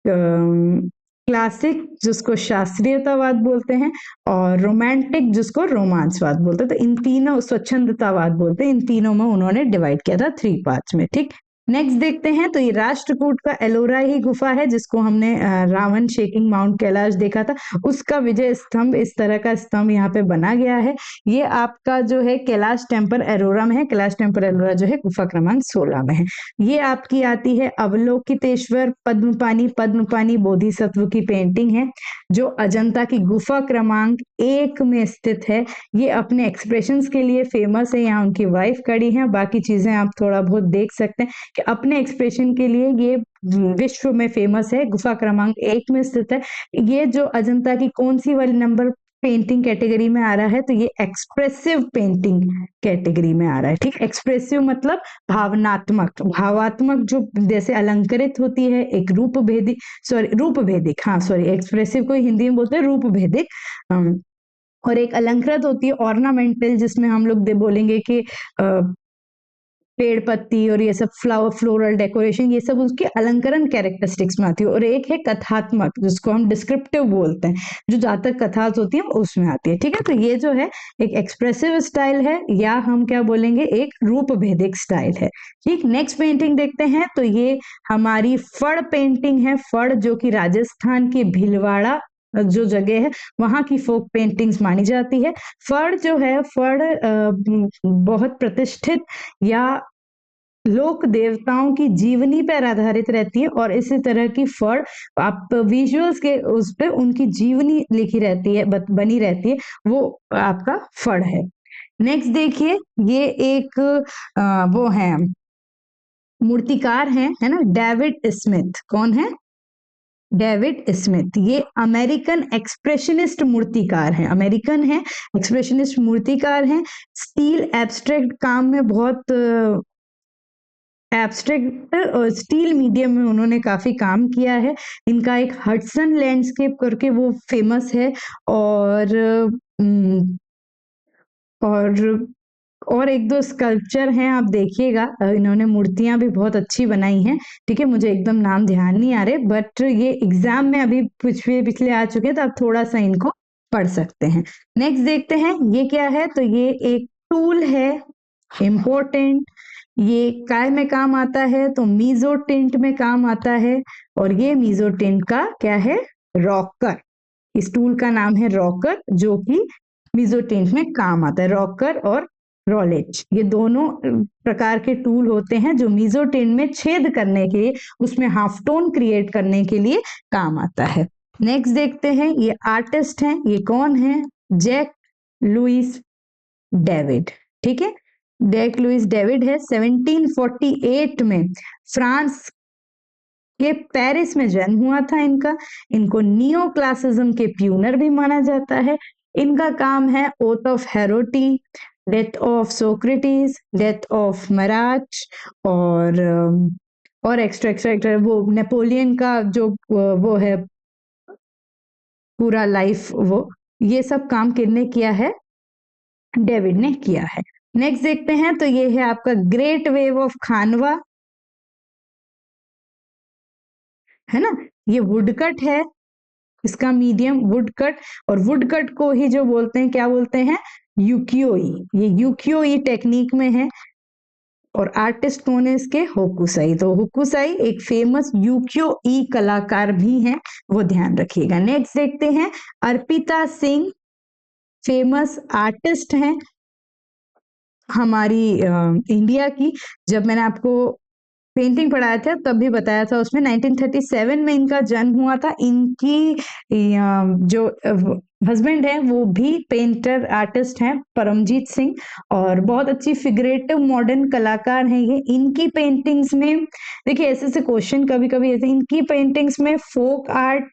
क्लासिक जिसको शास्त्रीयतावाद बोलते हैं, और रोमांटिक जिसको रोमांसवाद बोलते हैं। तो इन तीनों, स्वच्छंदतावाद बोलते हैं, इन तीनों में उन्होंने डिवाइड किया था 3 पार्ट्स में। ठीक, नेक्स्ट देखते हैं, तो ये राष्ट्रकूट का एलोरा ही गुफा है, जिसको हमने रावण शेकिंग माउंट कैलाश देखा था, उसका विजय स्तंभ, इस तरह का स्तंभ यहाँ पे बना गया है। ये आपका जो है कैलाश टेम्पल एरोरा में है, कैलाश टेम्पल एरोरा जो है गुफा क्रमांक 16 में है। ये आपकी आती है अवलोकितेश्वर पद्मपानी, पद्मपानी बोधिसत्व की पेंटिंग है, जो अजंता की गुफा क्रमांक 1 में स्थित है। ये अपने एक्सप्रेशंस के लिए फेमस है, यहाँ उनकी वाइफ खड़ी है, बाकी चीजें आप थोड़ा बहुत देख सकते हैं कि अपने एक्सप्रेशन के लिए ये विश्व में फेमस है, गुफा क्रमांक 1 में स्थित है। ये जो अजंता की कौन सी वाली नंबर पेंटिंग कैटेगरी में आ रहा है, तो ये एक्सप्रेसिव पेंटिंग कैटेगरी में आ रहा है। ठीक, एक्सप्रेसिव मतलब भावनात्मक, भावात्मक, जो जैसे अलंकृत होती है, एक रूप भेदी, सॉरी रूप भेदिक, हाँ सॉरी, एक्सप्रेसिव को हिंदी में बोलते हैं रूप भेदिक, और एक अलंकृत होती है ऑर्नामेंटल, जिसमें हम लोग बोलेंगे कि पेड़ पत्ती और ये सब फ्लोरल डेकोरेशन, ये सब उसके अलंकरण कैरेक्टरिस्टिक्स में आती है। और एक है कथात्मक, जिसको हम डिस्क्रिप्टिव बोलते हैं, जो ज्यादातर कथास होती है उसमें आती है। ठीक है, तो ये जो है एक एक्सप्रेसिव स्टाइल है, या हम क्या बोलेंगे, एक रूप भेदिक स्टाइल है। ठीक, नेक्स्ट पेंटिंग देखते हैं, तो ये हमारी फड़ पेंटिंग है। फड़ जो कि राजस्थान के भीलवाड़ा जो जगह है वहां की फोक पेंटिंग्स मानी जाती है। फड़ जो है, फड़ बहुत प्रतिष्ठित या लोक देवताओं की जीवनी पर आधारित रहती है, और इसी तरह की फड़ आप विजुअल्स के उस पे उनकी जीवनी लिखी रहती है, बनी रहती है, वो आपका फड़ है। नेक्स्ट देखिए, ये एक वो है मूर्तिकार हैं, है ना, डेविड स्मिथ। कौन है? David Smith. ये अमेरिकन एक्सप्रेशनिस्ट मूर्तिकार हैं, अमेरिकन है, एक्सप्रेशनिस्ट मूर्तिकार हैं। स्टील एब्स्ट्रैक्ट काम में बहुत एब्स्ट्रैक्ट स्टील मीडियम में उन्होंने काफी काम किया है। इनका एक हडसन लैंडस्केप करके वो फेमस है। और और और एक दो स्कल्पचर हैं, आप देखिएगा, इन्होंने मूर्तियां भी बहुत अच्छी बनाई हैं। ठीक है, मुझे एकदम नाम ध्यान नहीं आ रहे, बट ये एग्जाम में अभी पिछले आ चुके हैं, तो आप थोड़ा सा इनको पढ़ सकते हैं। नेक्स्ट देखते हैं, ये क्या है, तो ये एक टूल है, इम्पोर्टेंट। ये काय में काम आता है, तो मीजो टिंट में काम आता है। और ये मीजो टिंट का क्या है? रॉकर। इस टूल का नाम है रॉकर, जो कि मीजो टिंट में काम आता है। रॉकर और रोलेट, ये दोनों प्रकार के टूल होते हैं जो मीजो टिंट में छेद करने के लिए, उसमें हाफ टोन क्रिएट करने के लिए काम आता है। नेक्स्ट देखते हैं, ये आर्टिस्ट हैं, ये कौन है? Jack Louis David. ठीक है, जैक लुइस डेविड है। 1748 में फ्रांस के पेरिस में जन्म हुआ था इनका। इनको नियो क्लासिज्म के प्यूनर भी माना जाता है। इनका काम है oath of Horatii, death of Socrates, death of Marat, और एक्स्ट्रा एक्स्ट्रा वो नेपोलियन का जो वो है पूरा लाइफ, वो ये सब काम किसने किया है? डेविड ने किया है। नेक्स्ट देखते हैं, तो ये है आपका ग्रेट वेव ऑफ खानवा, है ना। ये वुडकट है, इसका मीडियम वुडकट, और वुडकट को ही जो बोलते हैं, क्या बोलते हैं? यूकियोई। ये यूकियोई टेक्निक में है। और आर्टिस्ट कौन है इसके? होकुसाई। तो होकुसाई एक फेमस यूकियोई कलाकार भी हैं, वो ध्यान रखिएगा। नेक्स्ट देखते हैं, अर्पिता सिंह फेमस आर्टिस्ट हैं हमारी इंडिया की। जब मैंने आपको पेंटिंग पढ़ाया था तब भी बताया था, उसमें 1937 में इनका जन्म हुआ था। इनकी जो हस्बैंड है वो भी पेंटर आर्टिस्ट हैं, परमजीत सिंह, और बहुत अच्छी फिगरेटिव मॉडर्न कलाकार हैं ये। इनकी पेंटिंग्स में देखिए, ऐसे ऐसे क्वेश्चन कभी कभी ऐसे, इनकी पेंटिंग्स में फोक आर्ट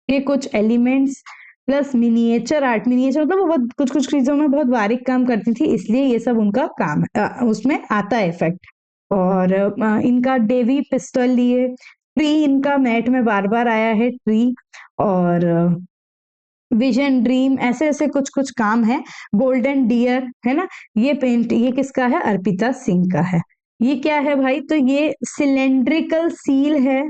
के कुछ elements plus miniature art, miniature मतलब वो बहुत कुछ कुछ चीजों में बहुत बारीक काम करती थी, इसलिए ये सब उनका काम उसमें आता है इफेक्ट। और इनका डेवी पिस्टल लिए, ट्री इनका मैट में बार बार आया है, ट्री, और विजन ड्रीम, ऐसे ऐसे कुछ कुछ काम है। गोल्डन डियर, है ना, ये पेंट, ये किसका है? अर्पिता सिंह का है। ये क्या है भाई? तो ये सिलेंड्रिकल सील है।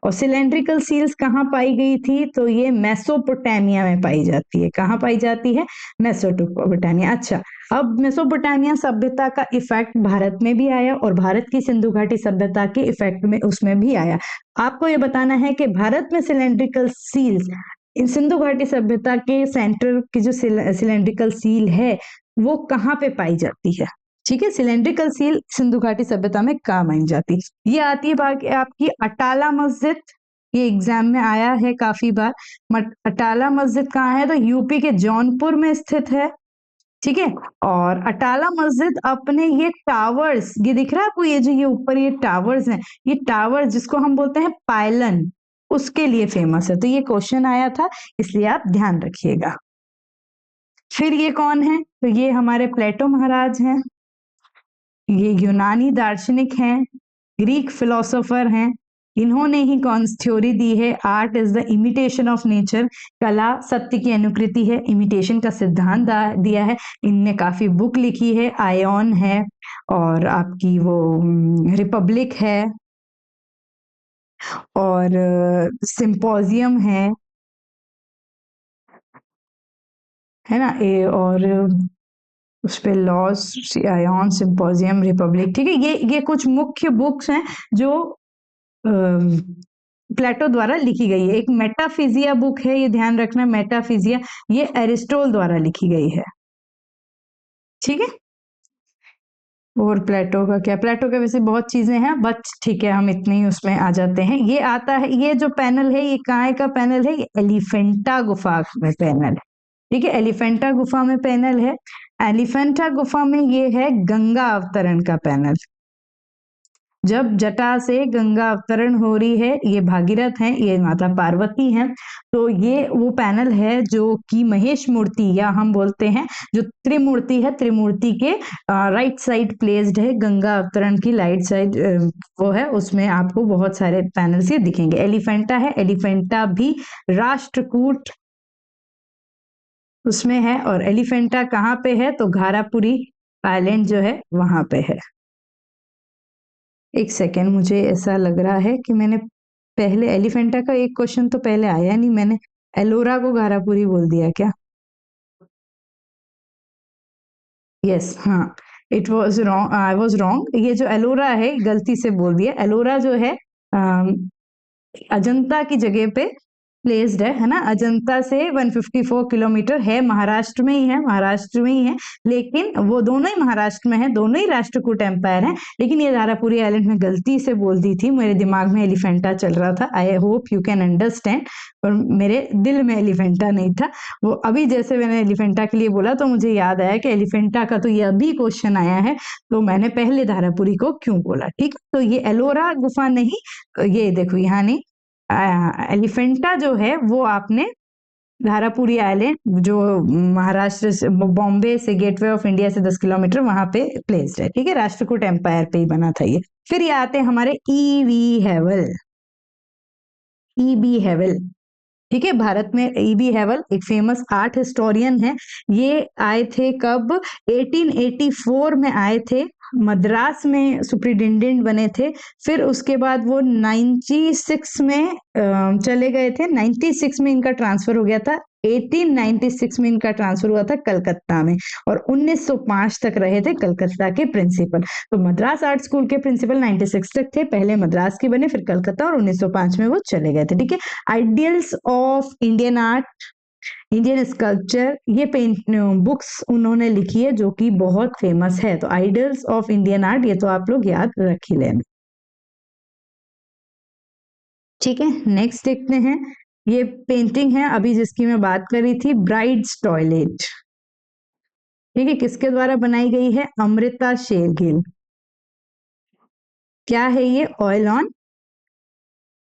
और सिलेंड्रिकल सील्स कहाँ पाई गई थी? तो ये मेसोपोटामिया में पाई जाती है। कहाँ पाई जाती है? मेसोपोटामिया। अच्छा, अब मेसोपोटामिया सभ्यता का इफेक्ट भारत में भी आया, और भारत की सिंधु घाटी सभ्यता के इफेक्ट में उसमें भी आया। आपको ये बताना है कि भारत में सिलेंड्रिकल सील्स, इन सिंधु घाटी सभ्यता के सेंटर की जो सिलेंड्रिकल सील है वो कहाँ पे पाई जाती है? ठीक है, सिलेंड्रिकल सील सिंधु घाटी सभ्यता में काम आई जाती है। ये आती है बाकी आपकी अटाला मस्जिद, ये एग्जाम में आया है काफी बार। अटाला मस्जिद कहाँ है? तो यूपी के जौनपुर में स्थित है। ठीक है, और अटाला मस्जिद अपने ये टावर्स, ये दिख रहा है आपको, ये जो ये ऊपर ये टावर्स हैं, ये टावर्स जिसको हम बोलते हैं पायलन, उसके लिए फेमस है। तो ये क्वेश्चन आया था, इसलिए आप ध्यान रखिएगा। फिर ये कौन है? तो ये हमारे प्लेटो महाराज हैं। ये यूनानी दार्शनिक हैं, ग्रीक फिलोसोफर हैं। इन्होंने ही कौन सी थ्योरी दी है? Art is the imitation of nature, कला सत्य की अनुकृति है, इमिटेशन का सिद्धांत दिया है। इनने काफी बुक लिखी है, आयोन है और आपकी वो रिपब्लिक है और सिंपोजियम है ना, और उस पे लॉस, आयोन, सिंपोजियम, रिपब्लिक, ठीक है। ये कुछ मुख्य बुक्स हैं जो प्लेटो द्वारा लिखी गई है। एक मेटाफिजिया बुक है, ये ध्यान रखना, मेटाफिजिया, ये एरिस्टोल द्वारा लिखी गई है, ठीक है। और प्लेटो का क्या, प्लेटो के वैसे बहुत चीजें हैं, बस ठीक है, हम इतने ही उसमें आ जाते हैं। ये आता है, ये जो पैनल है, ये काय का पैनल है? ये एलिफेंटा गुफा में पैनल है, ठीक है। एलिफेंटा गुफा में पैनल है। एलिफेंटा गुफा में ये है गंगा अवतरण का पैनल। जब जटा से गंगा अवतरण हो रही है, ये भागीरथ हैं, ये माता पार्वती हैं, तो ये वो पैनल है जो कि महेश मूर्ति या हम बोलते हैं जो त्रिमूर्ति है, त्रिमूर्ति के राइट साइड प्लेस्ड है। गंगा अवतरण की राइट साइड वो है, उसमें आपको बहुत सारे पैनल्स ये दिखेंगे। एलिफेंटा है, एलिफेंटा भी राष्ट्रकूट उसमें है। और एलिफेंटा कहाँ पे है? तो घारापुरी आइलैंड जो है वहां पे है। एक सेकेंड, मुझे ऐसा लग रहा है कि मैंने पहले एलिफेंटा का एक क्वेश्चन तो पहले आया नहीं, मैंने एलोरा को घारापुरी बोल दिया क्या? यस, हाँ, it was wrong, I was wrong. ये जो एलोरा है, गलती से बोल दिया। एलोरा जो है अजंता की जगह पे प्लेस्ड है ना। अजंता से 154 किलोमीटर है, महाराष्ट्र में ही है, महाराष्ट्र में ही है। लेकिन वो दोनों ही महाराष्ट्र में है, दोनों ही राष्ट्रकूट एम्पायर हैं। लेकिन ये धारापुरी आइलैंड में गलती से बोल दी थी, मेरे दिमाग में एलिफेंटा चल रहा था। I hope you can understand, और मेरे दिल में एलिफेंटा नहीं था। वो अभी जैसे मैंने एलिफेंटा के लिए बोला तो मुझे याद आया कि एलिफेंटा का तो ये अभी क्वेश्चन आया है, तो मैंने पहले धारापुरी को क्यों बोला, ठीक है। तो ये एलोरा गुफा नहीं, ये देखो यहाँ नहीं, एलिफेंटा जो है वो आपने धारापुरी आइलैंड जो महाराष्ट्र से, बॉम्बे से, गेटवे ऑफ इंडिया से 10 किलोमीटर वहां पे प्लेस्ड है, ठीक है। राष्ट्रकूट एम्पायर पे ही बना था ये। फिर ये आते हैं हमारे ईवी हैवल। ईबी हैवल, ठीक है, भारत में ईबी हैवल एक फेमस आर्ट हिस्टोरियन है। ये आए थे कब? 1884 में आए थे, मद्रास में सुप्रिटेंडेंट बने थे। फिर उसके बाद वो 96 में चले गए थे, 96 में इनका ट्रांसफर हो गया था। 1896 में इनका ट्रांसफर हुआ था कलकत्ता में, और 1905 तक रहे थे कलकत्ता के प्रिंसिपल। तो मद्रास आर्ट स्कूल के प्रिंसिपल 96 तक थे, पहले मद्रास के बने, फिर कलकत्ता, और 1905 में वो चले गए थे, ठीक है। Ideals of Indian art, Indian sculpture, ये बुक्स उन्होंने लिखी है जो कि बहुत फेमस है। तो आइडियल्स ऑफ इंडियन आर्ट, ये तो आप लोग याद रख ही लेना, ठीक है। नेक्स्ट देखते हैं, ये पेंटिंग है अभी जिसकी मैं बात कर रही थी, ब्राइड्स टॉयलेट, ठीक है। किसके द्वारा बनाई गई है? अमृता शेरगिल। क्या है ये? ऑयल ऑन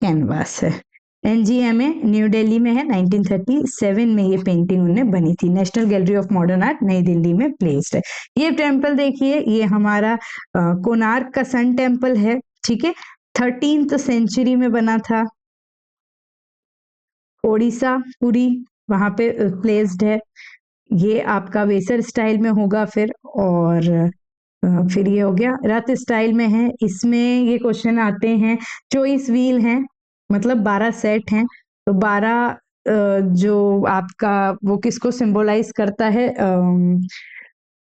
कैनवास है। एनजीएमए न्यू दिल्ली में है, 1937 में ये पेंटिंग उन्हें बनी थी। National gallery of modern art नई दिल्ली में प्लेस्ड है। ये टेम्पल देखिए, ये हमारा कोणार्क का सन टेम्पल है, ठीक है। 13th सेंचुरी में बना था, ओडिशा पुरी वहां पे प्लेस्ड है। ये आपका वेसर स्टाइल में होगा फिर, और फिर ये हो गया रथ स्टाइल में है। इसमें ये क्वेश्चन आते हैं, चॉइस व्हील हैं, मतलब 12 सेट हैं। तो 12 जो आपका वो किसको सिंबलाइज करता है?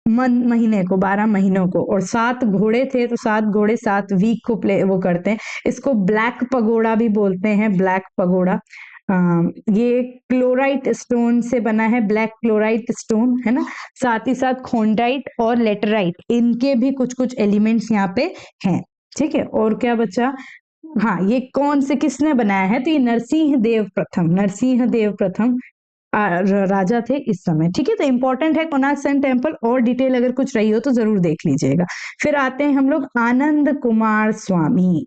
महीने को, 12 महीनों को। और 7 घोड़े थे, तो 7 घोड़े 7 वीक को प्ले वो करते हैं। इसको ब्लैक पगोड़ा भी बोलते हैं, ब्लैक पगोड़ा। ये क्लोराइट स्टोन से बना है, ब्लैक क्लोराइट स्टोन है ना। साथ ही साथ खोंडाइट और लेटराइट, इनके भी कुछ कुछ एलिमेंट्स यहाँ पे हैं, ठीक है। और क्या बचा? हाँ, ये कौन से किसने बनाया है? तो ये नरसिंह देव प्रथम, नरसिंह देव प्रथम राजा थे इस समय, ठीक है। तो इंपॉर्टेंट है कोणार्क सन टेम्पल, और डिटेल अगर कुछ रही हो तो जरूर देख लीजिएगा। फिर आते हैं हम लोग आनंद कुमार स्वामी,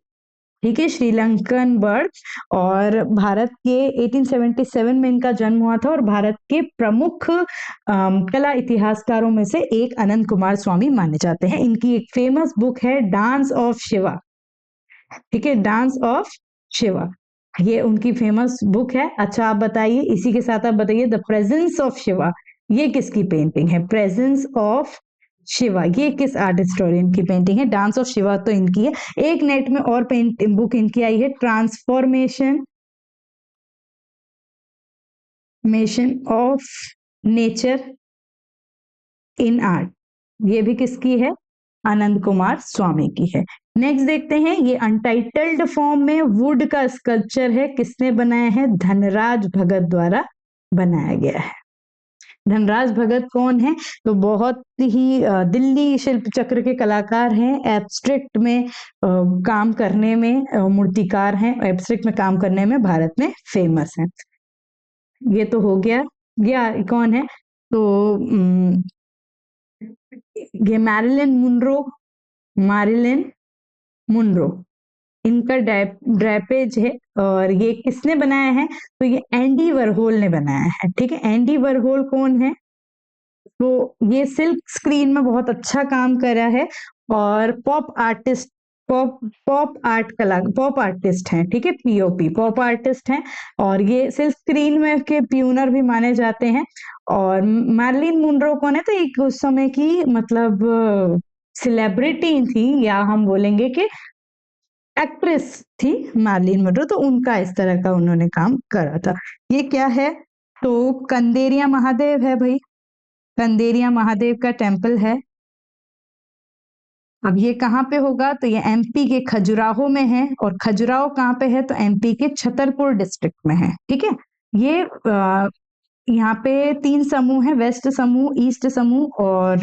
ठीक है, श्रीलंकन बर्थ, और भारत के 1877 में इनका जन्म हुआ था, और भारत के प्रमुख कला इतिहासकारों में से एक आनंद कुमार स्वामी माने जाते हैं। इनकी एक फेमस बुक है डांस ऑफ शिवा, ठीक है, डांस ऑफ शिवा, ये उनकी फेमस बुक है। अच्छा आप बताइए, इसी के साथ आप बताइए द प्रेजेंस ऑफ शिवा, ये किसकी पेंटिंग है? प्रेजेंस ऑफ शिवा ये किस आर्ट हिस्टोरियन की पेंटिंग है? डांस ऑफ शिवा तो इनकी है। एक नेट में और पेंटिंग बुक इनकी आई है, transformation of nature in art, ये भी किसकी है? आनंद कुमार स्वामी की है। नेक्स्ट देखते हैं, ये अनटाइटल्ड फॉर्म में वुड का स्कल्पचर है, किसने बनाया है? धनराज भगत द्वारा बनाया गया है। धनराज भगत कौन है? तो बहुत ही दिल्ली शिल्प चक्र के कलाकार हैं, एब्स्ट्रैक्ट में काम करने में मूर्तिकार हैं, एब्स्ट्रैक्ट में काम करने में भारत में फेमस है। ये तो हो गया। ये कौन है? तो ये मैरिलिन मुनरो, इनका ड्रेपेज है। और ये किसने बनाया है? तो ये एंडी वरहोल ने बनाया है। ठीक है, एंडी वरहोल कौन है? तो ये सिल्क स्क्रीन में बहुत अच्छा काम करा है और पॉप आर्टिस्ट हैं। ठीक है, पीओपी पॉप आर्टिस्ट हैं और ये सिल्क स्क्रीन में के प्यूनर भी माने जाते हैं। और मैरिलिन मुनरो कौन है? तो एक उस समय की मतलब सेलिब्रिटी थी, या हम बोलेंगे कि एक्ट्रेस थी मैरिलिन मुनरो, तो उनका इस तरह का उन्होंने काम करा था। ये क्या है? तो कंदेरिया महादेव है भाई, कंदेरिया महादेव का टेम्पल है। अब ये कहाँ पे होगा? तो ये एमपी के खजुराहो में है। और खजुराहो कहाँ पे है? तो एमपी के छतरपुर डिस्ट्रिक्ट में है। ठीक है, ये यहाँ पे 3 समूह है, वेस्ट समूह, ईस्ट समूह और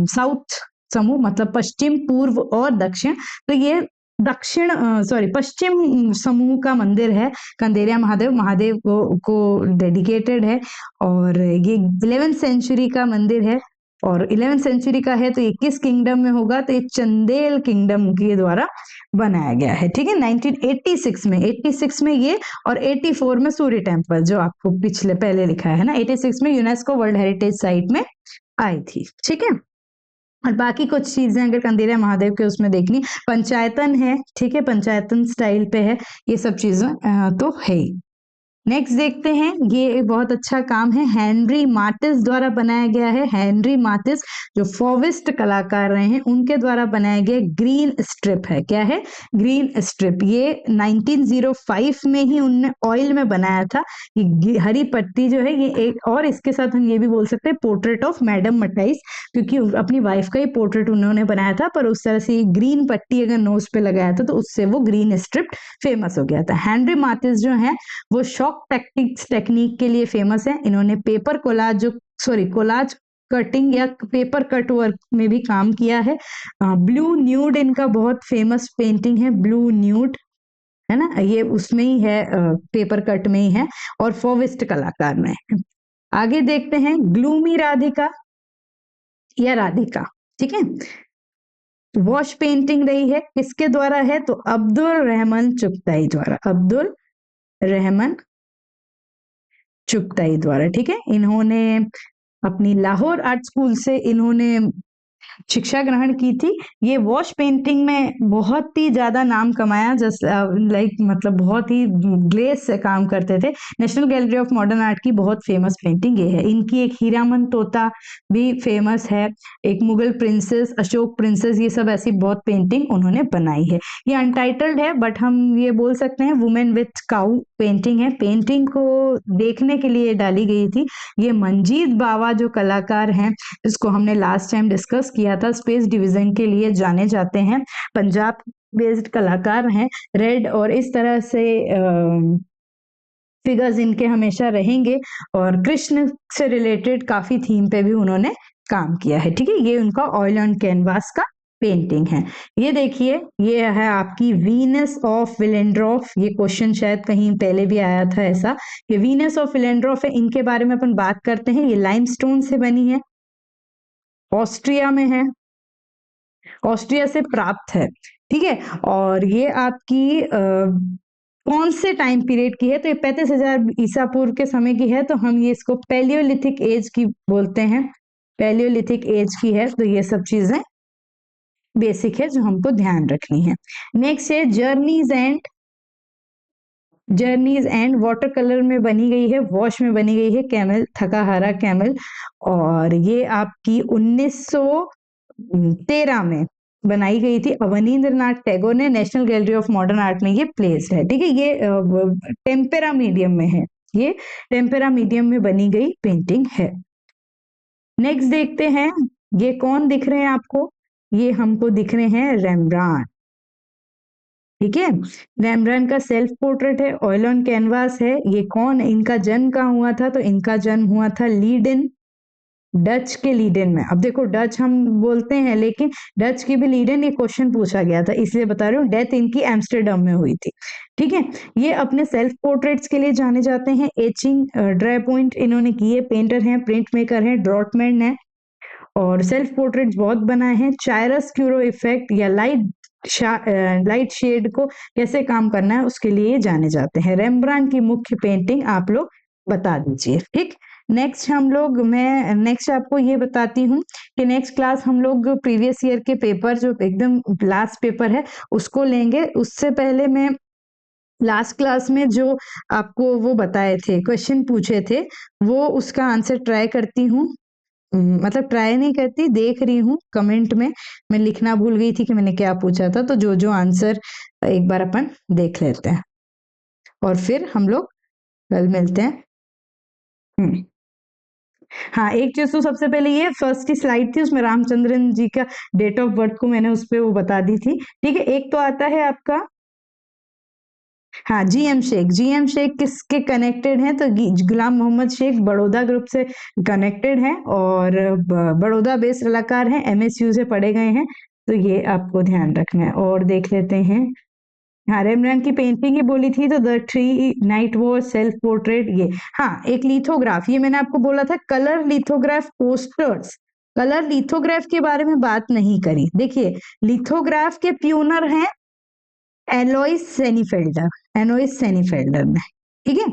साउथ समूह, मतलब पश्चिम, पूर्व और दक्षिण। तो ये पश्चिम समूह का मंदिर है कंदेरिया महादेव, महादेव को डेडिकेटेड है। और ये 11th सेंचुरी का मंदिर है। और 11th सेंचुरी का है, तो ये किस किंगडम में होगा? तो ये चंदेल किंगडम के द्वारा बनाया गया है। ठीक है, 1986 में ये, और 84 में सूर्य टेम्पल, जो आपको पहले लिखा है ना, 86 में यूनेस्को वर्ल्ड हेरिटेज साइट में आई थी। ठीक है, और बाकी कुछ चीजें अगर कंदेरिया महादेव के उसमें देखनी, पंचायतन है। ठीक है, पंचायतन स्टाइल पे है, ये सब चीजें तो है ही। नेक्स्ट देखते हैं, ये बहुत अच्छा काम है, हेनरी माटिस द्वारा बनाया गया है। हेनरी माटिस जो फॉविस्ट कलाकार रहे हैं, उनके द्वारा बनाया गया ग्रीन स्ट्रिप है। क्या है? Green strip. ये 1905 में ही उनने ऑयल में बनाया था। ये हरी पट्टी जो है, ये एक, और इसके साथ हम ये भी बोल सकते हैं पोर्ट्रेट ऑफ मैडम मटाइस, क्योंकि अपनी वाइफ का ही पोर्ट्रेट उन्होंने बनाया था, पर उस तरह से ये ग्रीन पट्टी अगर नोज पे लगाया था, तो उससे वो ग्रीन स्ट्रिप फेमस हो गया था। हेनरी माटिस जो है वो शॉक टेक्निक के लिए फेमस है। इन्होंने पेपर कोलाज कटिंग या पेपर कट वर्क में भी काम किया है। ब्लू न्यूड इनका बहुत फेमस पेंटिंग है, ब्लू न्यूड, है ना, ये उसमें ही है, पेपर कट में ही है, और फॉविस्ट कलाकार में। आगे देखते हैं, ग्लूमी राधिका या राधिका। ठीक है, वॉश पेंटिंग रही है, किसके द्वारा है? तो अब्दुल रहमान चुगताई द्वारा, अब्दुल रहमान चुगताई द्वारा। ठीक है, इन्होंने अपनी लाहौर आर्ट स्कूल से इन्होंने शिक्षा ग्रहण की थी। ये वॉश पेंटिंग में बहुत ही ज्यादा नाम कमाया, मतलब बहुत ही ग्लेस से काम करते थे। National gallery of modern art की बहुत फेमस पेंटिंग ये है। इनकी एक हीरामन तोता भी फेमस है, एक मुगल प्रिंसेस, अशोक प्रिंसेस, ये सब ऐसी बहुत पेंटिंग उन्होंने बनाई है। ये अनटाइटल्ड है, बट हम ये बोल सकते हैं वुमेन विथ काउ पेंटिंग है। पेंटिंग को देखने के लिए डाली गई थी। ये मंजीत बावा जो कलाकार हैं, इसको हमने लास्ट टाइम डिस्कस किया था, स्पेस डिवीजन के लिए जाने जाते हैं, पंजाब बेस्ड कलाकार हैं। रेड और इस तरह से फिगर्स इनके हमेशा रहेंगे, और कृष्ण से रिलेटेड काफी थीम पे भी उन्होंने काम किया है। ठीक है, ये उनका ऑयल ऑन कैनवास का पेंटिंग है। ये देखिए, ये है आपकी वीनस ऑफ विलेंड्रॉफ। ये क्वेश्चन शायद कहीं पहले भी आया था ऐसा, ये वीनस ऑफ विलेंड्रॉफ है। इनके बारे में अपन बात करते हैं। ये लाइमस्टोन से बनी है, ऑस्ट्रिया में है, ऑस्ट्रिया से प्राप्त है। ठीक है, और ये आपकी कौन से टाइम पीरियड की है? तो ये 35,000 ईसा पूर्व के समय की है, तो हम ये इसको पैलियोलिथिक एज की बोलते हैं, पैलियोलिथिक एज की है। तो ये सब चीजें बेसिक है जो हमको ध्यान रखनी है। नेक्स्ट है journeys and journeys and water colour में बनी गई है, वॉश में बनी गई है, कैमल, थका हारा कैमल। और ये आपकी 1913 में बनाई गई थी, अवनींद्रनाथ टैगोर ने national gallery of modern art में ये प्लेस है। ठीक है, ये टेम्पेरा मीडियम में है, ये टेम्पेरा मीडियम में बनी गई पेंटिंग है। नेक्स्ट देखते हैं, ये कौन दिख रहे हैं आपको? ये हमको दिख रहे हैं रेम्ब्रांड। ठीक है, रेम्ब्रांड का सेल्फ पोर्ट्रेट है, ऑयल ऑन कैनवास है। ये कौन, इनका जन्म कहाँ हुआ था? तो इनका जन्म हुआ था लीडेन, डच के लीडेन में। अब देखो डच हम बोलते हैं, लेकिन डच की भी लीडेन, ये क्वेश्चन पूछा गया था इसलिए बता रही हूँ। डेथ इनकी एम्स्टरडम में हुई थी। ठीक है, ये अपने सेल्फ पोर्ट्रेट्स के लिए जाने जाते हैं। एचिंग, ड्राई पॉइंट इन्होंने किए, पेंटर हैं, प्रिंट मेकर हैं, ड्रॉटमैन है, और सेल्फ पोर्ट्रेट्स बहुत बनाए हैं। चायरस्क्यूरो इफेक्ट या लाइट शेड को कैसे काम करना है उसके लिए जाने जाते हैं। रेम्ब्रांड की मुख्य पेंटिंग आप लोग बता दीजिए। ठीक, नेक्स्ट मैं नेक्स्ट आपको ये बताती हूँ कि नेक्स्ट क्लास हम लोग प्रीवियस ईयर के पेपर, जो एकदम लास्ट पेपर है, उसको लेंगे। उससे पहले मैं लास्ट क्लास में जो आपको वो बताए थे, क्वेश्चन पूछे थे, वो उसका आंसर ट्राई करती हूँ। मतलब ट्राई नहीं करती, देख रही हूँ कमेंट में। मैं लिखना भूल गई थी कि मैंने क्या पूछा था, तो जो जो आंसर एक बार अपन देख लेते हैं और फिर हम लोग कल मिलते हैं। हाँ, एक चीज तो सबसे पहले, ये फर्स्ट की स्लाइड थी, उसमें रामचंद्रन जी का डेट ऑफ बर्थ को मैंने उस पे वो बता दी थी। ठीक है, एक तो आता है आपका, हाँ, जीएम शेख किसके कनेक्टेड हैं? तो गुलाम मोहम्मद शेख बड़ौदा ग्रुप से कनेक्टेड हैं, और बड़ौदा बेस्ड कलाकार हैं, एमएसयू से पढ़े गए हैं, तो ये आपको ध्यान रखना है। और देख लेते हैं, हाँ, रेम्ब्रांड की पेंटिंग ही बोली थी, तो the three night war, self portrait, ये। हाँ, एक लिथोग्राफ, ये मैंने आपको बोला था, colour lithograph posters, colour lithograph के बारे में बात नहीं करी। देखिए, लिथोग्राफ के प्यूनर हैं एलोइस सेनीफेल्डर ने। ठीक है,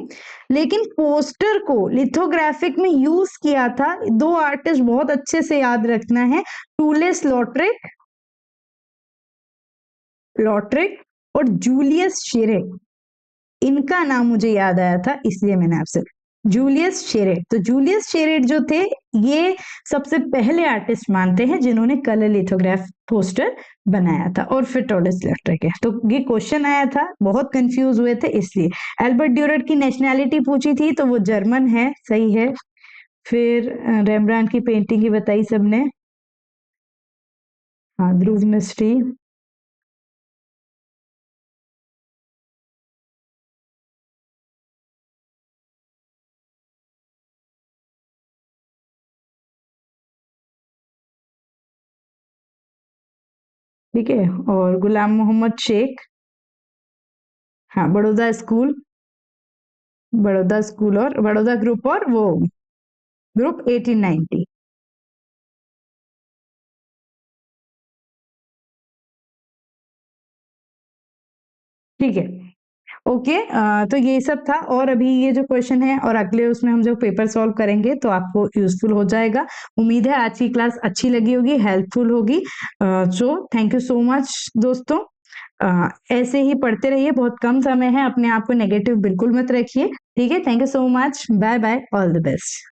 लेकिन पोस्टर को लिथोग्राफिक में यूज किया था, दो आर्टिस्ट बहुत अच्छे से याद रखना है, टूलेस लॉट्रिक लॉट्रिक और जूलियस शेरेट। इनका नाम मुझे याद आया था, इसलिए मैंने आपसे, जूलियस शेरेट। तो जूलियस शेरेट जो थे, ये सबसे पहले आर्टिस्ट मानते हैं जिन्होंने कलर लिथोग्राफ पोस्टर बनाया था, और फिर टॉलेस लॉट्रिक है। तो ये क्वेश्चन आया था, बहुत कंफ्यूज हुए थे इसलिए। एल्बर्ट ड्यूरेट की नेशनैलिटी पूछी थी, तो वो जर्मन है, सही है। फिर रेम्ब्रांड की पेंटिंग ही बताई सबने, हाँ, ध्रुव मिस्ट्री। ठीक है, और गुलाम मोहम्मद शेख, हाँ, बड़ौदा स्कूल और बड़ौदा ग्रुप, और वो ग्रुप 1890। ठीक है, ओके। तो ये सब था, और अभी ये जो क्वेश्चन है और अगले उसमें हम जो पेपर सॉल्व करेंगे, तो आपको यूजफुल हो जाएगा। उम्मीद है आज की क्लास अच्छी लगी होगी, हेल्पफुल होगी। So thank you so much दोस्तों। ऐसे ही पढ़ते रहिए, बहुत कम समय है, अपने आप को नेगेटिव बिल्कुल मत रखिए। ठीक है, thank you so much, bye bye, all the best.